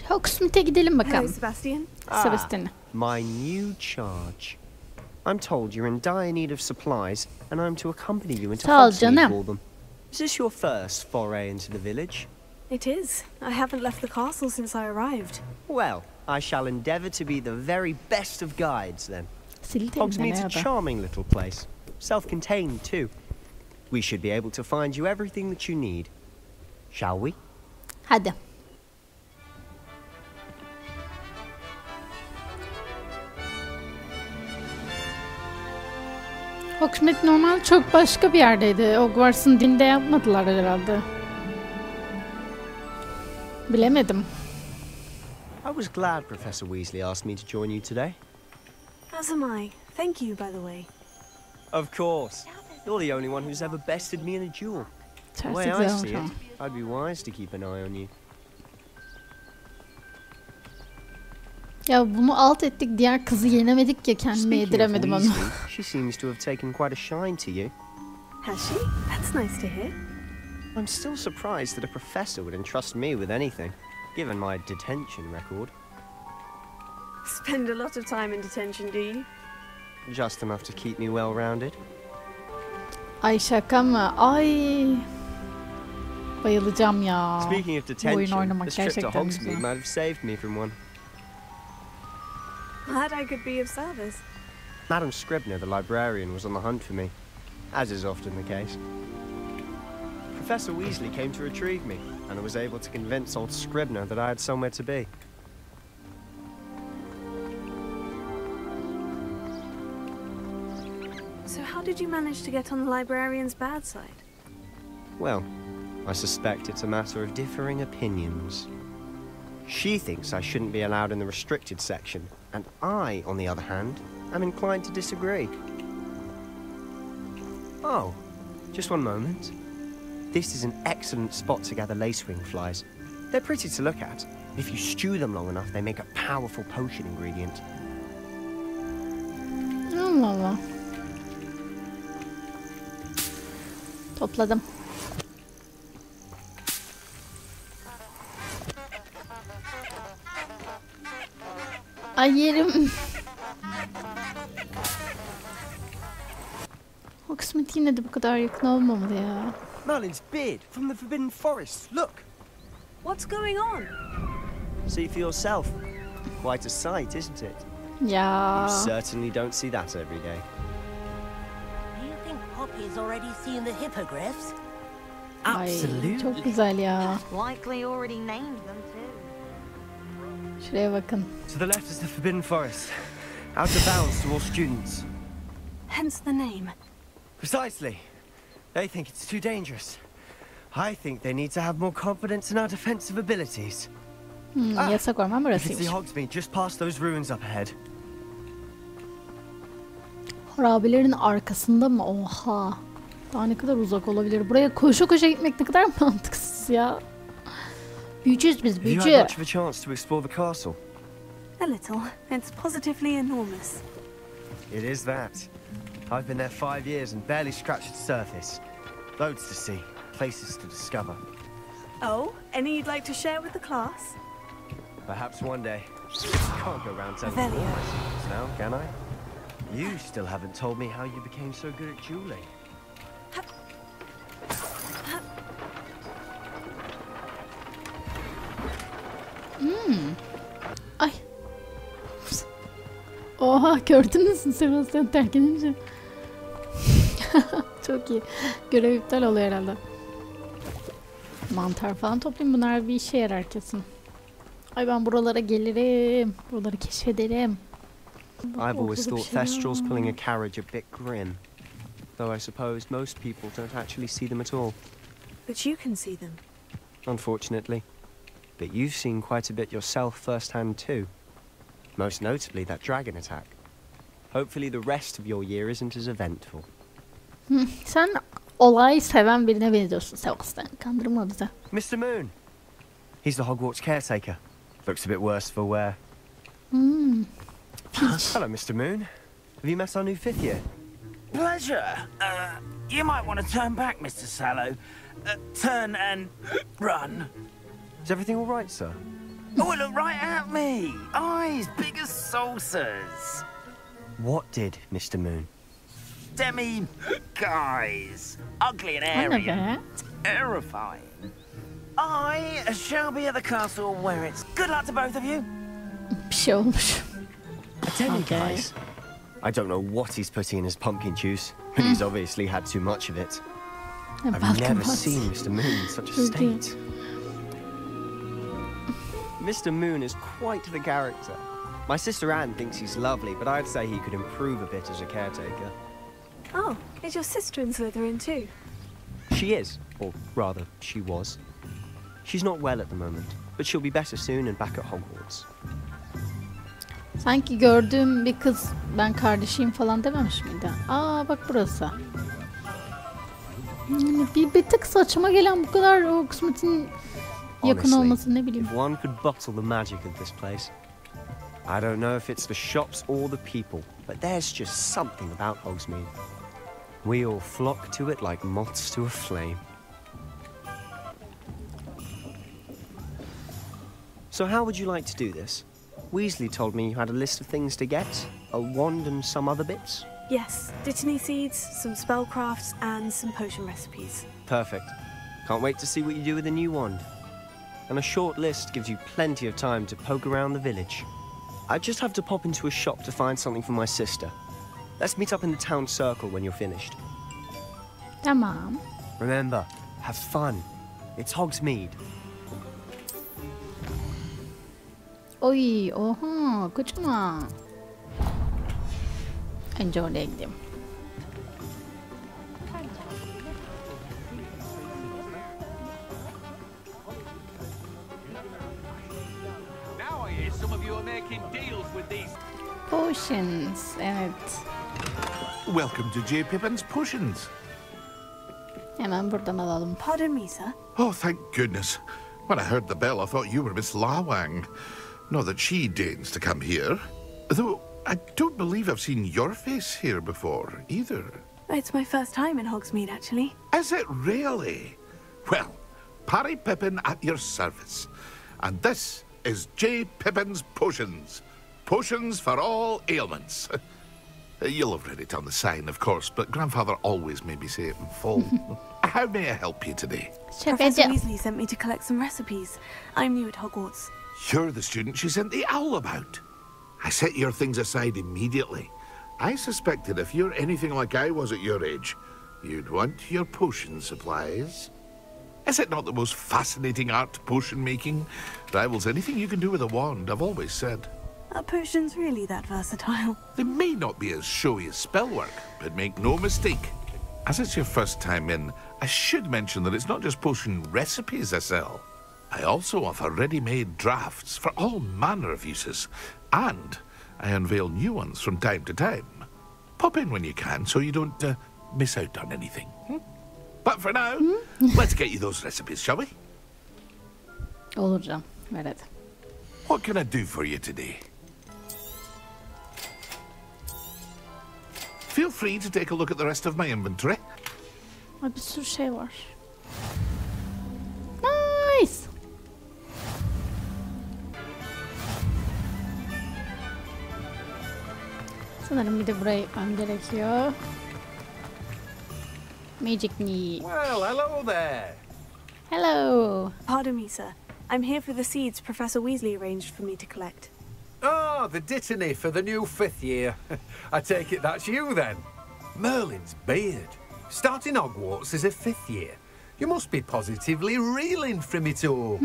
Hogsmeade'e gidelim bakalım. Hello, Sebastian. Sebastian. My new charge. I'm told you're in dire need of supplies, and I'm to accompany you into Hogsmeade for them. Is this your first foray into the village? It is. I haven't left the castle since I arrived. Well, I shall endeavour to be the very best of guides then. Hogsmeade's a charming little place. Self-contained too. We should be able to find you everything that you need. Shall we? Hadi. Hogsmeade normal çok başka bir yerdeydi. Hogwarts'ın dibinde yapmadılar herhalde. Bilemedim. I was glad Professor Weasley asked me to join you today. As am I. Thank you, by the way. Of course. You're the only one who's ever bested me in a duel. The way I see it, I'd be wise to keep an eye on you. Ya bunu alt ettik, diğer kızı yenemedik ya, kendime yediremedim onu. She seems to have taken quite a shine to you. Has she? That's nice to hear. I'm still surprised that a professor would entrust me with anything, given my detention record. Spend a lot of time in detention, do you? Just enough to keep me well-rounded. Ay şaka mı? Ay. Bayılacağım ya. Speaking of Bu oyun detention, oynamak this trip to gerçekten Hogsmeade güzel. might have saved me from one. Glad I could be of service. Madam Scribner, the librarian, was on the hunt for me, as is often the case. Professor Weasley came to retrieve me, and I was able to convince old Scribner that I had somewhere to be. So how did you manage to get on the librarian's bad side? Well, I suspect it's a matter of differing opinions. She thinks I shouldn't be allowed in the restricted section, and I, on the other hand, am inclined to disagree. Oh, just one moment. This is an excellent spot to gather lacewing flies. They're pretty to look at. If you stew them long enough, they make a powerful potion ingredient. Allah Allah. Topladım. Ay yerim. Hogsmeade yine de bu kadar yakın olmamalı ya. Merlin's beard from the Forbidden Forest. Look. What's going on? See for yourself. Quite a sight, isn't it? Ya. You certainly don't see that every day. Do you think Poppy's already seen the hippogriffs? Ay, çok güzel ya. Likely already named them too. Şuraya bakın. To the left is the Forbidden Forest. Out of bounds to all students. Hence the name. Precisely. They think it's too dangerous. I think they need to have more confidence in our defensive abilities. Yasak orman You can burasıymış. see Hogsmeade just past those ruins up ahead. Harabelerin arkasında mı? Oha. Daha ne kadar uzak olabilir? Buraya koşa koşa gitmek ne kadar mantıksız ya. Büyücüyüz biz, Have you büyücü. had much of a chance to explore the castle? A little. It's positively enormous. It is that. I've been there 5 years and barely scratched the surface. Loads to see, places to discover. Oh, any you'd like to share with the class? Perhaps one day. Can't go around telling all Veriyor. my secrets now, can I? You still haven't told me how you became so good at dueling. Ay. Oha, gördünüz mü Sebastian terk edince? Çok iyi. Görev iptal oluyor herhalde. Mantar falan toplayayım, bunlar bir işe yarar kesin. Ay ben buralara gelirim. Buraları keşfederim. I've always thought Thestrals pulling a carriage a bit grim. Though I suppose most people don't actually see them at all. But you can see them. Unfortunately. But you've seen quite a bit yourself firsthand too. Most notably that dragon attack. Hopefully the rest of your year isn't as eventful. Sen olay seven birine benziyorsun Sebastian. Kandırma bize. Mr. Moon. He's the Hogwarts caretaker. Looks a bit worse for wear. Hello, Mr. Moon. Have you met our new 5th year? Pleasure. You might want to turn back, Mr. Sallow. Turn and run. Is everything all right, sir? Oh, look right at me. Eyes big as saucers. What did, Mr. Moon? Demi guys. Ugly and airy and terrifying. I shall be at the castle where it's good luck to both of you. Bir şey olmuş. A demi-guise? I don't know what he's putting in his pumpkin juice, but he's obviously had too much of it. I've never seen Mr. Moon in such a state. Mr. Moon is quite the character. My sister Anne thinks he's lovely, but I'd say he could improve a bit as a caretaker. Oh, is your sister in Slytherin too? She is, or rather, she was. She's not well at the moment, but she'll be better soon and back at Hogwarts. Sanki gördüğüm bir kız, ben kardeşiyim falan dememiş miydi? Aa bak burası. Yani bir tık saçma gelen bu kadar o kısmetin yakın olması, ne bileyim. If one could bottle the magic of this place. I don't know if it's the shops or the people, but there's just something about Hogsmeade. We all flock to it like moths to a flame. So how would you like to do this? Weasley told me you had a list of things to get, a wand and some other bits. Yes, dittany seeds, some spellcrafts, and some potion recipes. Perfect. Can't wait to see what you do with the new wand. And a short list gives you plenty of time to poke around the village. I just have to pop into a shop to find something for my sister. Let's meet up in the town circle when you're finished. Tamam. Remember, have fun. It's Hogsmeade. Oy, oha, kocaman. Önce oraya gideyim. Now I hear some of you are making deals with these Potions, evet. Welcome to J. Pippin's Potions. Hemen buradan alalım. Pardon me, sir. Oh, thank goodness. When I heard the bell, I thought you were Miss Lawang. Not that she deigns to come here. Though, I don't believe I've seen your face here before, either. It's my first time in Hogsmeade, actually. Is it really? Well, Parry Pippin at your service. And this is J. Pippin's Potions. Potions for all ailments. You'll have read it on the sign, of course, but Grandfather always made me say it in full. How may I help you today? Professor Weasley sent me to collect some recipes. I'm new at Hogwarts. You're the student she sent the owl about. I set your things aside immediately. I suspected if you're anything like I was at your age, you'd want your potion supplies. Is it not the most fascinating art, potion making? Rivals anything you can do with a wand, I've always said. Are potions really that versatile? They may not be as showy as spellwork, but make no mistake. As it's your first time in, I should mention that it's not just potion recipes I sell. I also offer ready-made drafts for all manner of uses, and I unveil new ones from time to time. Pop in when you can so you don't miss out on anything. But for now, let's get you those recipes, shall we? Olur canım, ver hadi. What can I do for you today? Feel free to take a look at the rest of my inventory. Ay, bir sürü şey var. Nice. Sanırım bir de buraya gitmem gerekiyor. Magic knee. Well, hello there. Hello. Pardon me, sir. I'm here for the seeds Professor Weasley arranged for me to collect. Ah, the dittany for the new 5th year. I take it that's you then. Merlin's beard. Starting Hogwarts as a 5th year. You must be positively reeling from it all.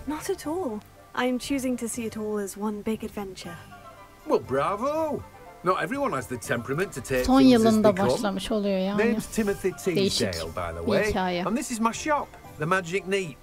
Not at all. I'm choosing to see it all as one big adventure. Well, bravo. Not everyone has the temperament to take Son things as yılında they come. başlamış oluyor yani. Name's Timothy Teasdale, by the way. hikaye. And this is my shop, the Magic Neep.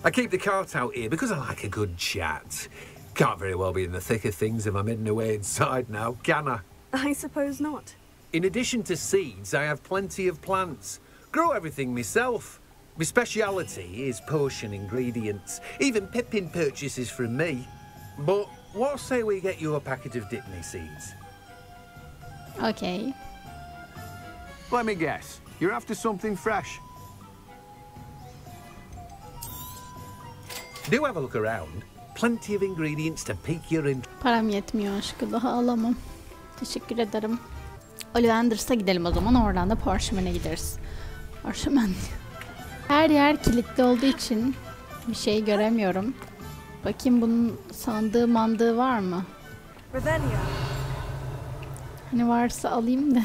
I keep the cart out here because I like a good chat. Can't very well be in the thick of things if I'm hidden away inside now, can I? I suppose not. In addition to seeds, I have plenty of plants. Grow everything myself. My speciality is potion ingredients. Even Pippin purchases from me. But what say we get you a packet of dittany seeds? Okay. Let me guess. You're after something fresh. Do have a look around. Plenty of ingredients to pique your interest. Param yetmiyor aşkı, daha alamam. Teşekkür ederim. Ollivanders'a gidelim o zaman, oradan da Parchment'e gideriz. Parchment. Her yer kilitli olduğu için bir şey göremiyorum. Bakayım bunun sandığı mandığı var mı? Revelio. Hani varsa alayım da.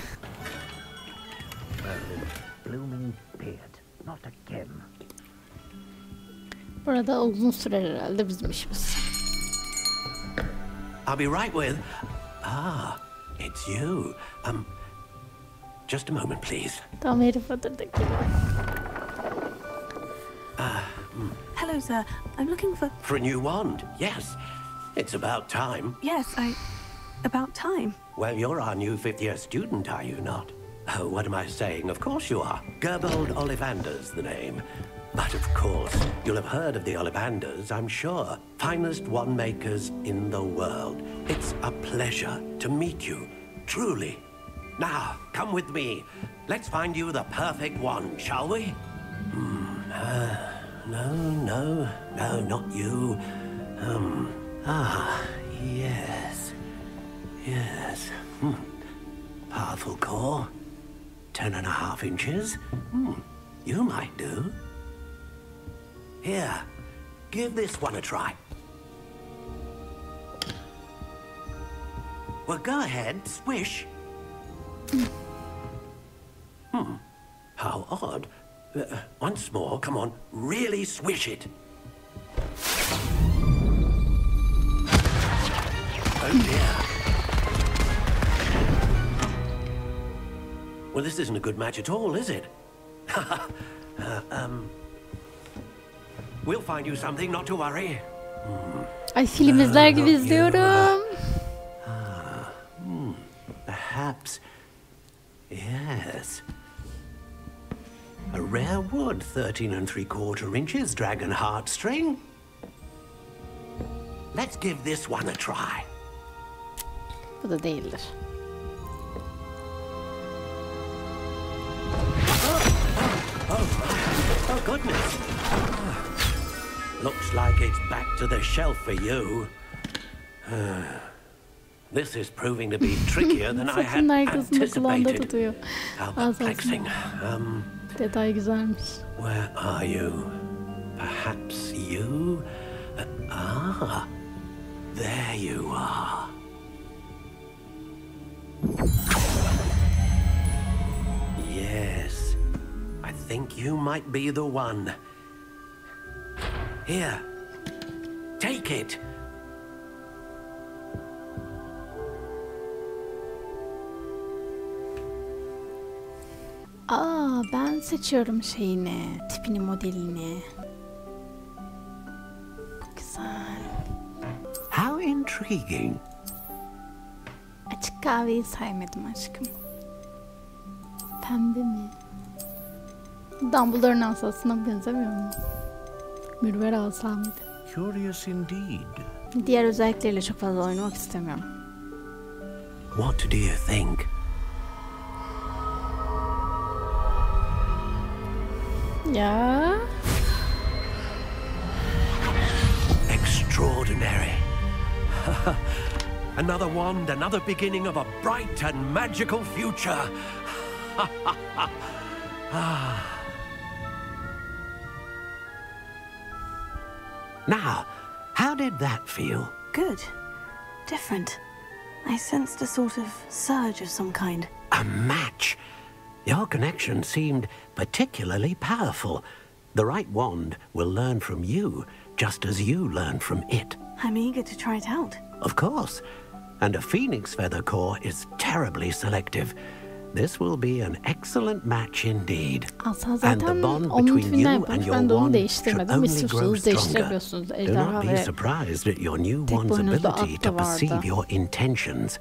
Blooming beard, not again. Burada uzun sürer herhalde bizim işimiz. I'll be right with... Ah, it's you. Just a moment, please. Tam herif adırdaki. Hello, sir. I'm looking for... For a new wand, yes. It's about time. Yes, About time? Well, you're our new 5th year student, are you not? Oh, what am I saying? Of course you are. Gerbold Ollivander's the name. But of course, you'll have heard of the Ollivanders, I'm sure. Finest wand makers in the world. It's a pleasure to meet you, truly. Now, come with me. Let's find you the perfect wand, shall we? No, not you. Yes. Yes. Powerful core. 10.5 inches. You might do. Here, give this one a try. Well, go ahead, swish. How odd. Once more, come on, really swish it. Oh dear. Well, this isn't a good match at all, is it? We'll find you something, not to worry. Ay, film izler gibi izliyorum. Perhaps. Yes. A rare wood, 13 3/4 inches, dragon heartstring. Let's give this one a try. Bu da değildir. Oh, goodness. Looks like it's back to the shelf for you. This is proving to be trickier than I had anticipated. How perplexing. Detay güzelmiş. Where are you? Perhaps you? There you are. Yes, I think you might be the one. Here, take it. Ben seçiyorum şeyini, tipini, modelini. Güzel. How intriguing. Açık kahveyi sevmedim aşkım. Pembe mi? Dumbledore'un asasına benzemiyor mu? Mürver asa mıydı? Curious indeed. Diğer özellikleriyle çok fazla oynamak istemiyorum. What do you think? Ya. Extraordinary. Another wand, another beginning of a bright and magical future. Now, how did that feel? Good. Different. I sensed a sort of surge of some kind. A match. Your connection seemed particularly powerful. The right wand will learn from you, just as you learn from it. I'm eager to try it out. Of course. And a phoenix feather core is terribly selective. This will be an excellent match indeed. And the bond between you and your wand should only grow stronger. Do not be surprised at your new wand's ability to perceive your intentions,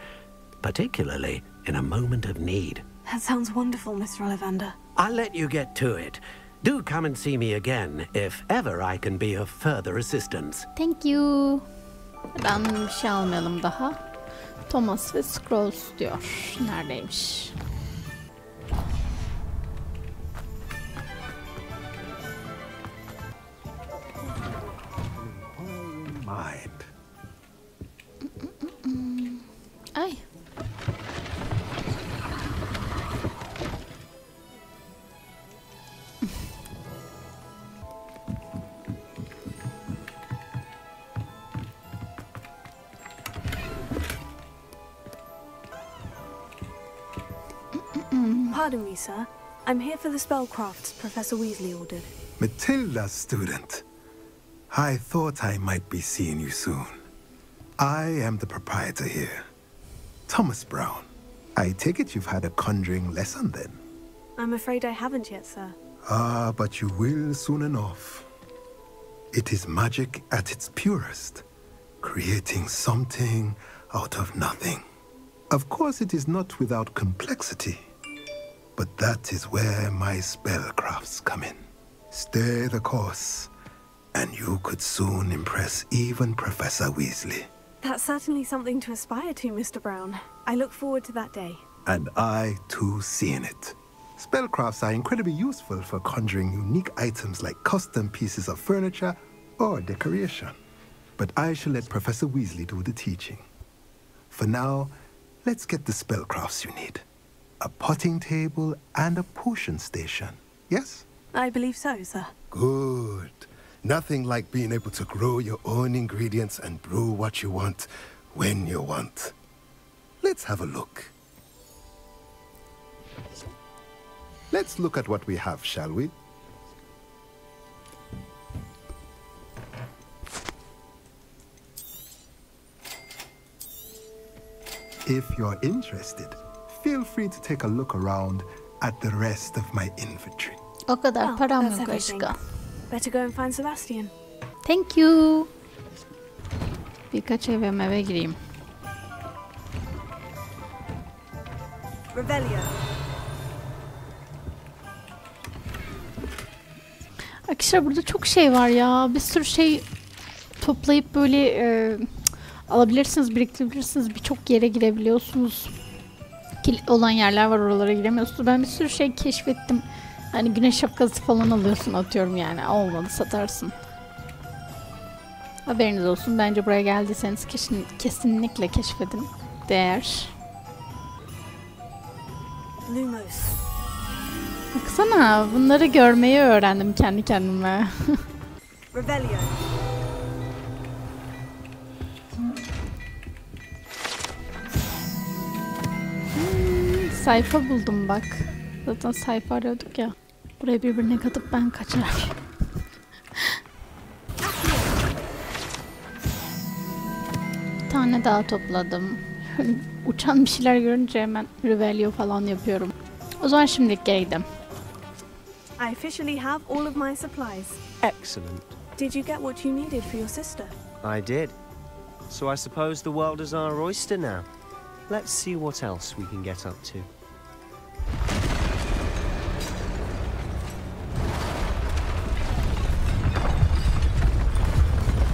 particularly in a moment of need. That sounds wonderful, Mr. Ollivander. I'll let you get to it. Do come and see me again if ever I can be of further assistance. Thank you. Ben bir şey almayalım daha. Thomas ve Scrolls diyor. Neredeymiş? Ay. Pardon me, sir. I'm here for the spellcrafts Professor Weasley ordered. Matilda's student. I thought I might be seeing you soon. I am the proprietor here. Thomas Brown. I take it you've had a conjuring lesson then? I'm afraid I haven't yet, sir. Ah, but you will soon enough. It is magic at its purest, creating something out of nothing. Of course, it is not without complexity. But that is where my spellcrafts come in. Stay the course, and you could soon impress even Professor Weasley. That's certainly something to aspire to, Mr. Brown. I look forward to that day. And I, too, seeing it. Spellcrafts are incredibly useful for conjuring unique items like custom pieces of furniture or decoration. But I shall let Professor Weasley do the teaching. For now, let's get the spellcrafts you need. A potting table and a potion station, yes? I believe so, sir. Good. Nothing like being able to grow your own ingredients and brew what you want when you want. Let's have a look. Let's look at what we have, shall we? If you're interested, feel free to take a look around at the rest of my inventory. O kadar param that's yok everything. aşka. Better go and find Sebastian. Thank you. Birkaç eve gireyim. Revelio. Arkadaşlar burada çok şey var ya. Bir sürü şey toplayıp böyle alabilirsiniz, biriktirebilirsiniz. Birçok yere girebiliyorsunuz. Kilit olan yerler var, oralara giremiyorsunuz. Ben bir sürü şey keşfettim. Hani güneş şapkası falan alıyorsun, atıyorum yani. Olmadı satarsın. Haberiniz olsun. Bence buraya geldiyseniz kesinlikle keşfedin. Değer. Lumos. Baksana, bunları görmeyi öğrendim kendi kendime. Revelio. Sayfa buldum bak. Zaten sayfa arıyorduk ya. Buraya birbirine katıp ben kaçar. Bir tane daha topladım. Uçan bir şeyler görünce hemen Revelio falan yapıyorum. O zaman şimdilik geldim. I officially have all of my supplies. Excellent. Did you get what you needed for your sister? I did. So I suppose the world is our oyster now. Let's see what else we can get up to.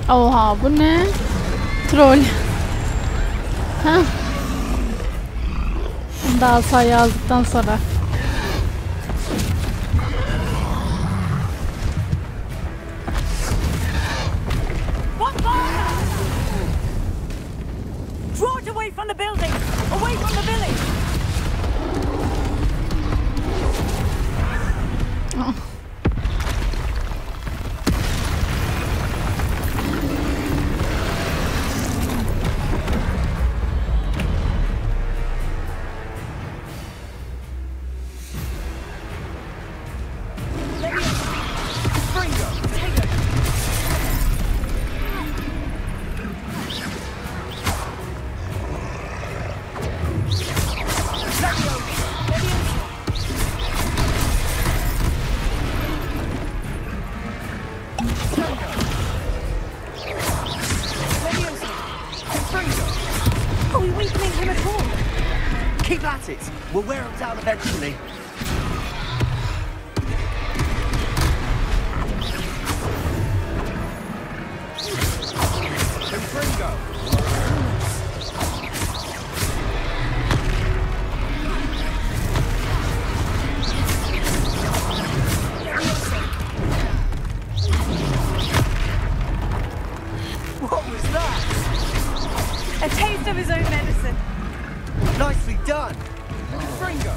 Oha, bu ne? Troll. Hah. Daha sağ yazdıktan sonra. Draw it away from the building! Away from the village! Oh. Are we weakening him at all? Keep at it. We'll wear him down eventually. What was that? A taste of his own medicine. Nicely done. Fringo.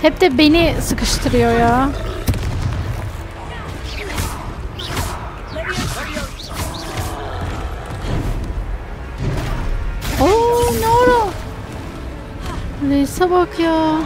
Hep de beni sıkıştırıyor ya. Oo, ne ara? Reis'e bak ya.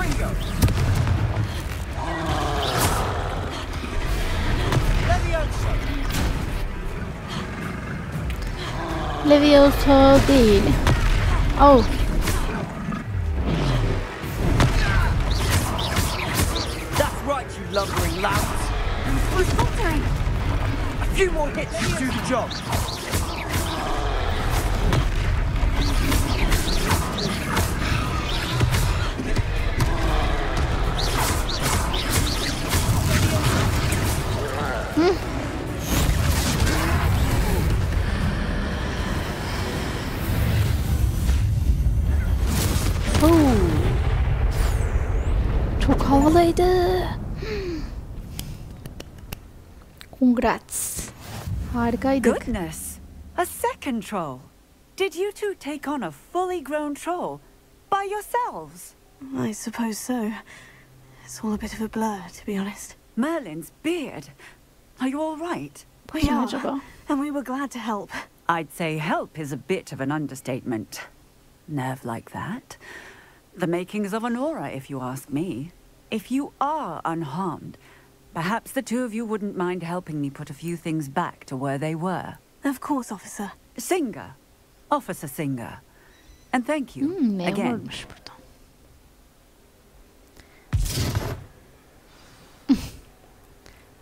Bingo! Levioso değil. Oh. That's right, you lumbering louts. Who's faltering? A few more hits to do the job. Çok havalıydı. Congrats. Harikaydık. Goodness, a second troll. Did you two take on a fully grown troll by yourselves? I suppose so. It's all a bit of a blur, to be honest. Merlin's beard. Are you all right? We are, and we were glad to help. I'd say help is a bit of an understatement. Nerve like that. The makings of an aura, if you ask me. If you are unharmed, perhaps the two of you wouldn't mind helping me put a few things back to where they were. Of course, officer. Singer. Officer Singer. And thank you again.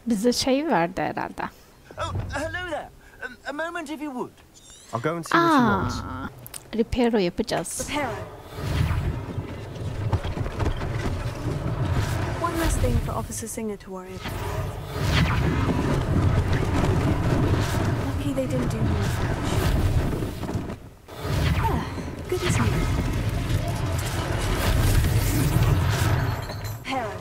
Bize şey verdi herhalde. Oh, hello there. A moment if you would. I'll go and see what you want. Reparo yapacağız. Reparo. One less thing for Officer Singer to worry about. Lucky they didn't do more damage. Ah, good as new. Reparo.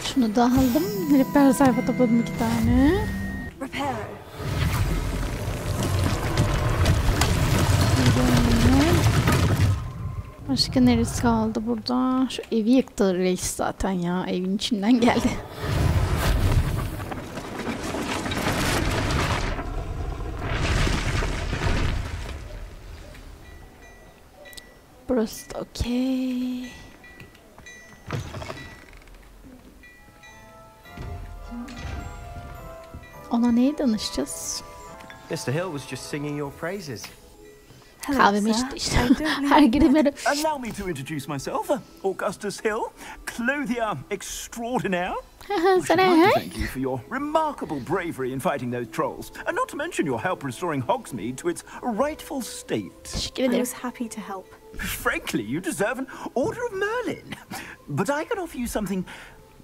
Şunu da aldım. Repair sayfa topladım 2 tane. Reparo. Başka neresi kaldı burada? Şu evi yıktı reis zaten ya. Evin içinden geldi. Burası da okey. Ona neye danışacağız? Mr. Hill was just singing your praises. Kahvemi içti işte. Her girime... Allow me to introduce myself, Augustus Hill, clothier extraordinaire. I should like to thank you for your remarkable bravery in fighting those trolls, and not to mention your help restoring Hogsmeade to its rightful state. I was happy to help. Frankly, you deserve an Order of Merlin. But I can offer you something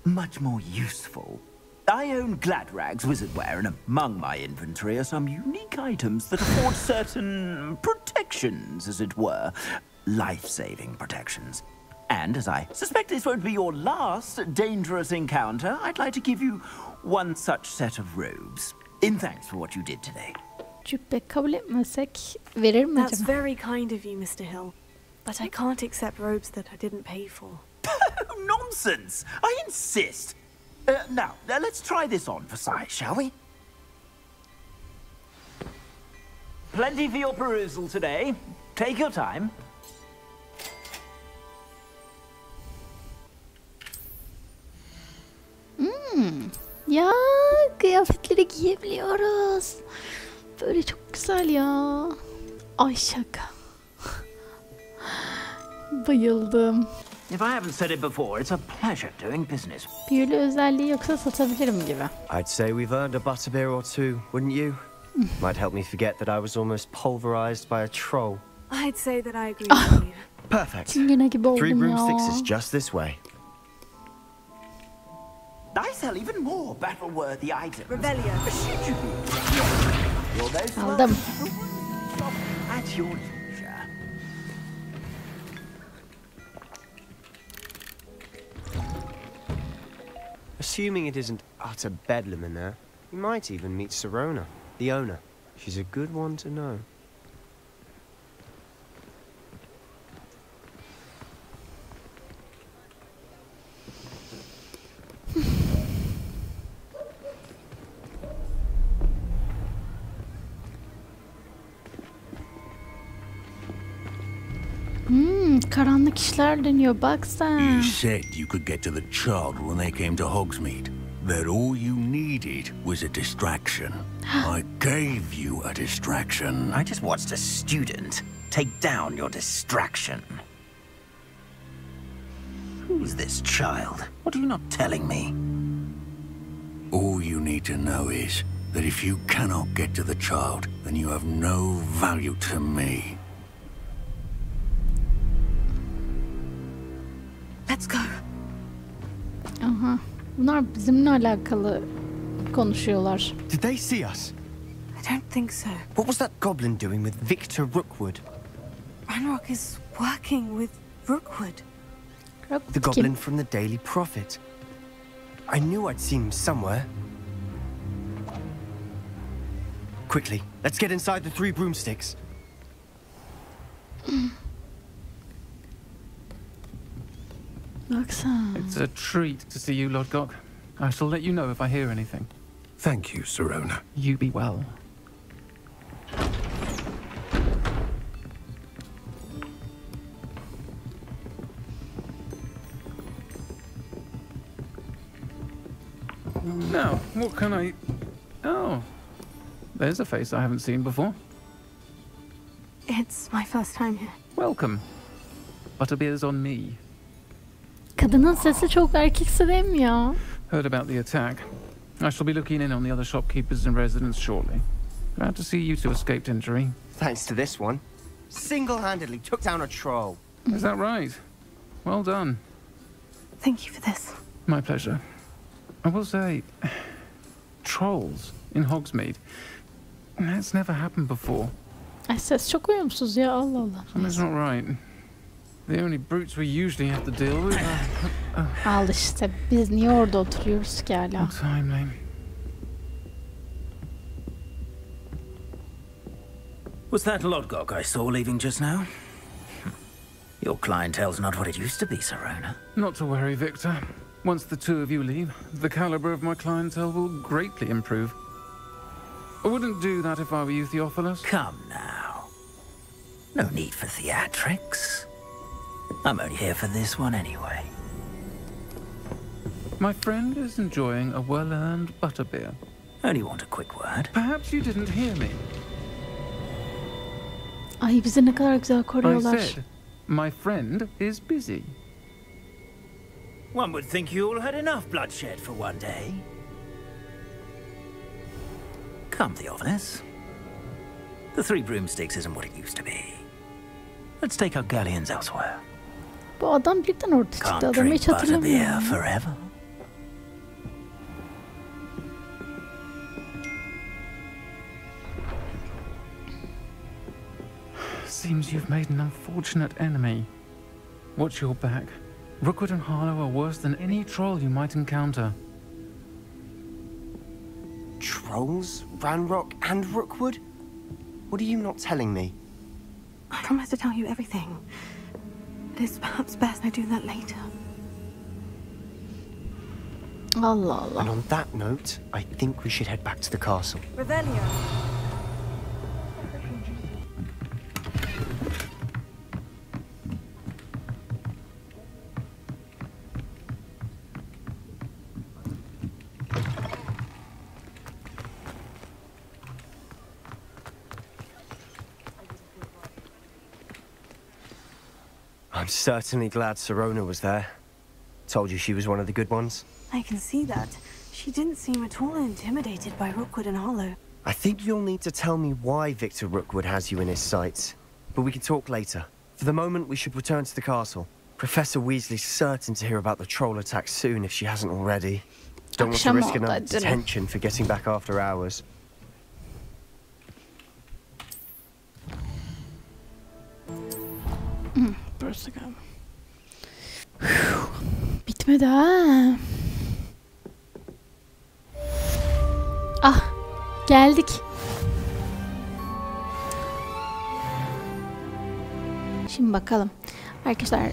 much more useful. I own Gladrag's wizardware, and among my inventory are some unique items that afford certain protections, as it were. Life-saving protections. And as I suspect this won't be your last dangerous encounter, I'd like to give you one such set of robes, in thanks for what you did today. Cübbe kabul etmesek verir mi That's acaba? very kind of you, Mr. Hill. But I can't accept robes that I didn't pay for. Nonsense! I insist! Now, let's try this on for size, shall we? Plenty for your perusal today. Take your time. Ya kıyafetleri giyebiliyoruz. Böyle çok güzel ya. Ay şaka. Bayıldım. If I haven't said it before, it's a pleasure doing business. Büyülü özelliği yoksa satabilirim gibi. I'd say we've earned a butterbeer or two, wouldn't you? Might help me forget that I was almost pulverized by a troll. I'd say that I agree with you. Perfect. Yine gibi oldum 3 broomsticks ya. is just this way. I sell even more battle-worthy items. Revelio. Aldım. At your leisure. Assuming it isn't utter bedlam in there, you might even meet Sirona, the owner. She's a good one to know. Karanlık işler dönüyor bak sen. You said you could get to the child when they came to Hogsmeade. That all you needed was a distraction. I gave you a distraction. I just watched a student take down your distraction. Who's this child? What are you not telling me? All you need to know is that if you cannot get to the child, then you have no value to me. Let's go. Aha. Bunlar bizimle alakalı konuşuyorlar. Did they see us? I don't think so. What was that goblin doing with Victor Rookwood? Ranrock is working with Rookwood. The goblin from the Daily Prophet. I knew I'd seen him somewhere. Quickly, let's get inside the 3 broomsticks. It's a treat to see you, Lodgok. I shall let you know if I hear anything. Thank you, Sirona. You be well. Now, what can I... Oh, there's a face I haven't seen before. It's my first time here. Welcome. Butterbeer's on me. Kadının sesi çok erkeksi değil mi ya? Heard about the attack. I shall be looking in on the other shopkeepers and residents shortly. Glad to see you two escaped injury. Thanks to this one. Single-handedly took down a troll. Is that right? Well done. Thank you for this. My pleasure. I will say, trolls in Hogsmeade. That's never happened before. Ay ses çok uyumsuz ya, Allah Allah. Something's not right. The only brutes we usually have to deal with are... Al işte, biz niye orada oturuyoruz ki hala? What time, Was that Lodgok I saw leaving just now? Your clientele's not what it used to be, Sirona. Not to worry, Victor. Once the 2 of you leave, the caliber of my clientele will greatly improve. I wouldn't do that if I were you, Theophilus. Come now. No need for theatrics. I'm only here for this one anyway. My friend is enjoying a well-earned butterbeer. Only want a quick word. Perhaps you didn't hear me. Ay bizi ne kadar güzel koruyorlar. I said, my friend is busy. One would think you all had enough bloodshed for one day. Come, Theophilus. The 3 broomsticks isn't what it used to be. Let's take our galleons elsewhere. Bu adam birden ortaya çıktı. Adamı hiç hatırlamıyorum. Forever. Seems you've made an unfortunate enemy. Watch your back. Rookwood and Harlow are worse than any troll you might encounter. Trolls? Ranrock and Rookwood? What are you not telling me? I promise to tell you everything. It is perhaps best I do that later. Allah Allah. And on that note, I think we should head back to the castle. Revelio. I'm certainly glad Sirona was there. Told you she was one of the good ones. I can see that. She didn't seem at all intimidated by Rookwood and Harlow. I think you'll need to tell me why Victor Rookwood has you in his sights. But we can talk later. For the moment, we should return to the castle. Professor Weasley's certain to hear about the troll attack soon if she hasn't already. Don't want to risk another detention for getting back after hours. Burası galiba. Bitmedi ha. Ah, geldik. Şimdi bakalım. Arkadaşlar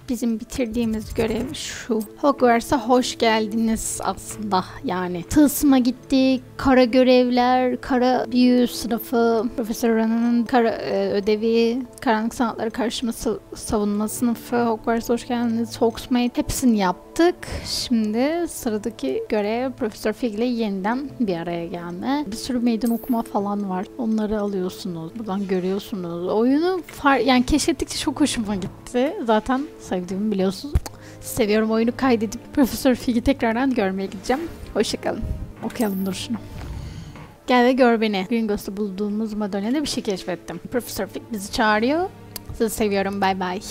Bizim bitirdiğimiz görev şu. Hogwarts'a hoş geldiniz aslında yani. Tılsım'a gittik. Kara görevler, kara büyü sınıfı, Profesör Ron'un kara ödevi, karanlık sanatları karşıma savunma sınıfı, Hogwarts'a hoş geldiniz, Hogsmeade hepsini yaptık. Şimdi sıradaki görev Profesör Fig ile yeniden bir araya gelme. Bir sürü meydan okuma falan var. Onları alıyorsunuz. Buradan görüyorsunuz. Oyunu yani keşfettikçe çok hoşuma gitti. Zaten sevdiğimi biliyorsunuz. Seviyorum oyunu kaydedip Profesör Fig'i tekrardan görmeye gideceğim. Hoşçakalın. Okuyalım dur şunu. Gel ve gör beni. Gringos'ta bulduğumuz Madonna'da bir şey keşfettim. Profesör Fig bizi çağırıyor. Sizi seviyorum. Bay bay.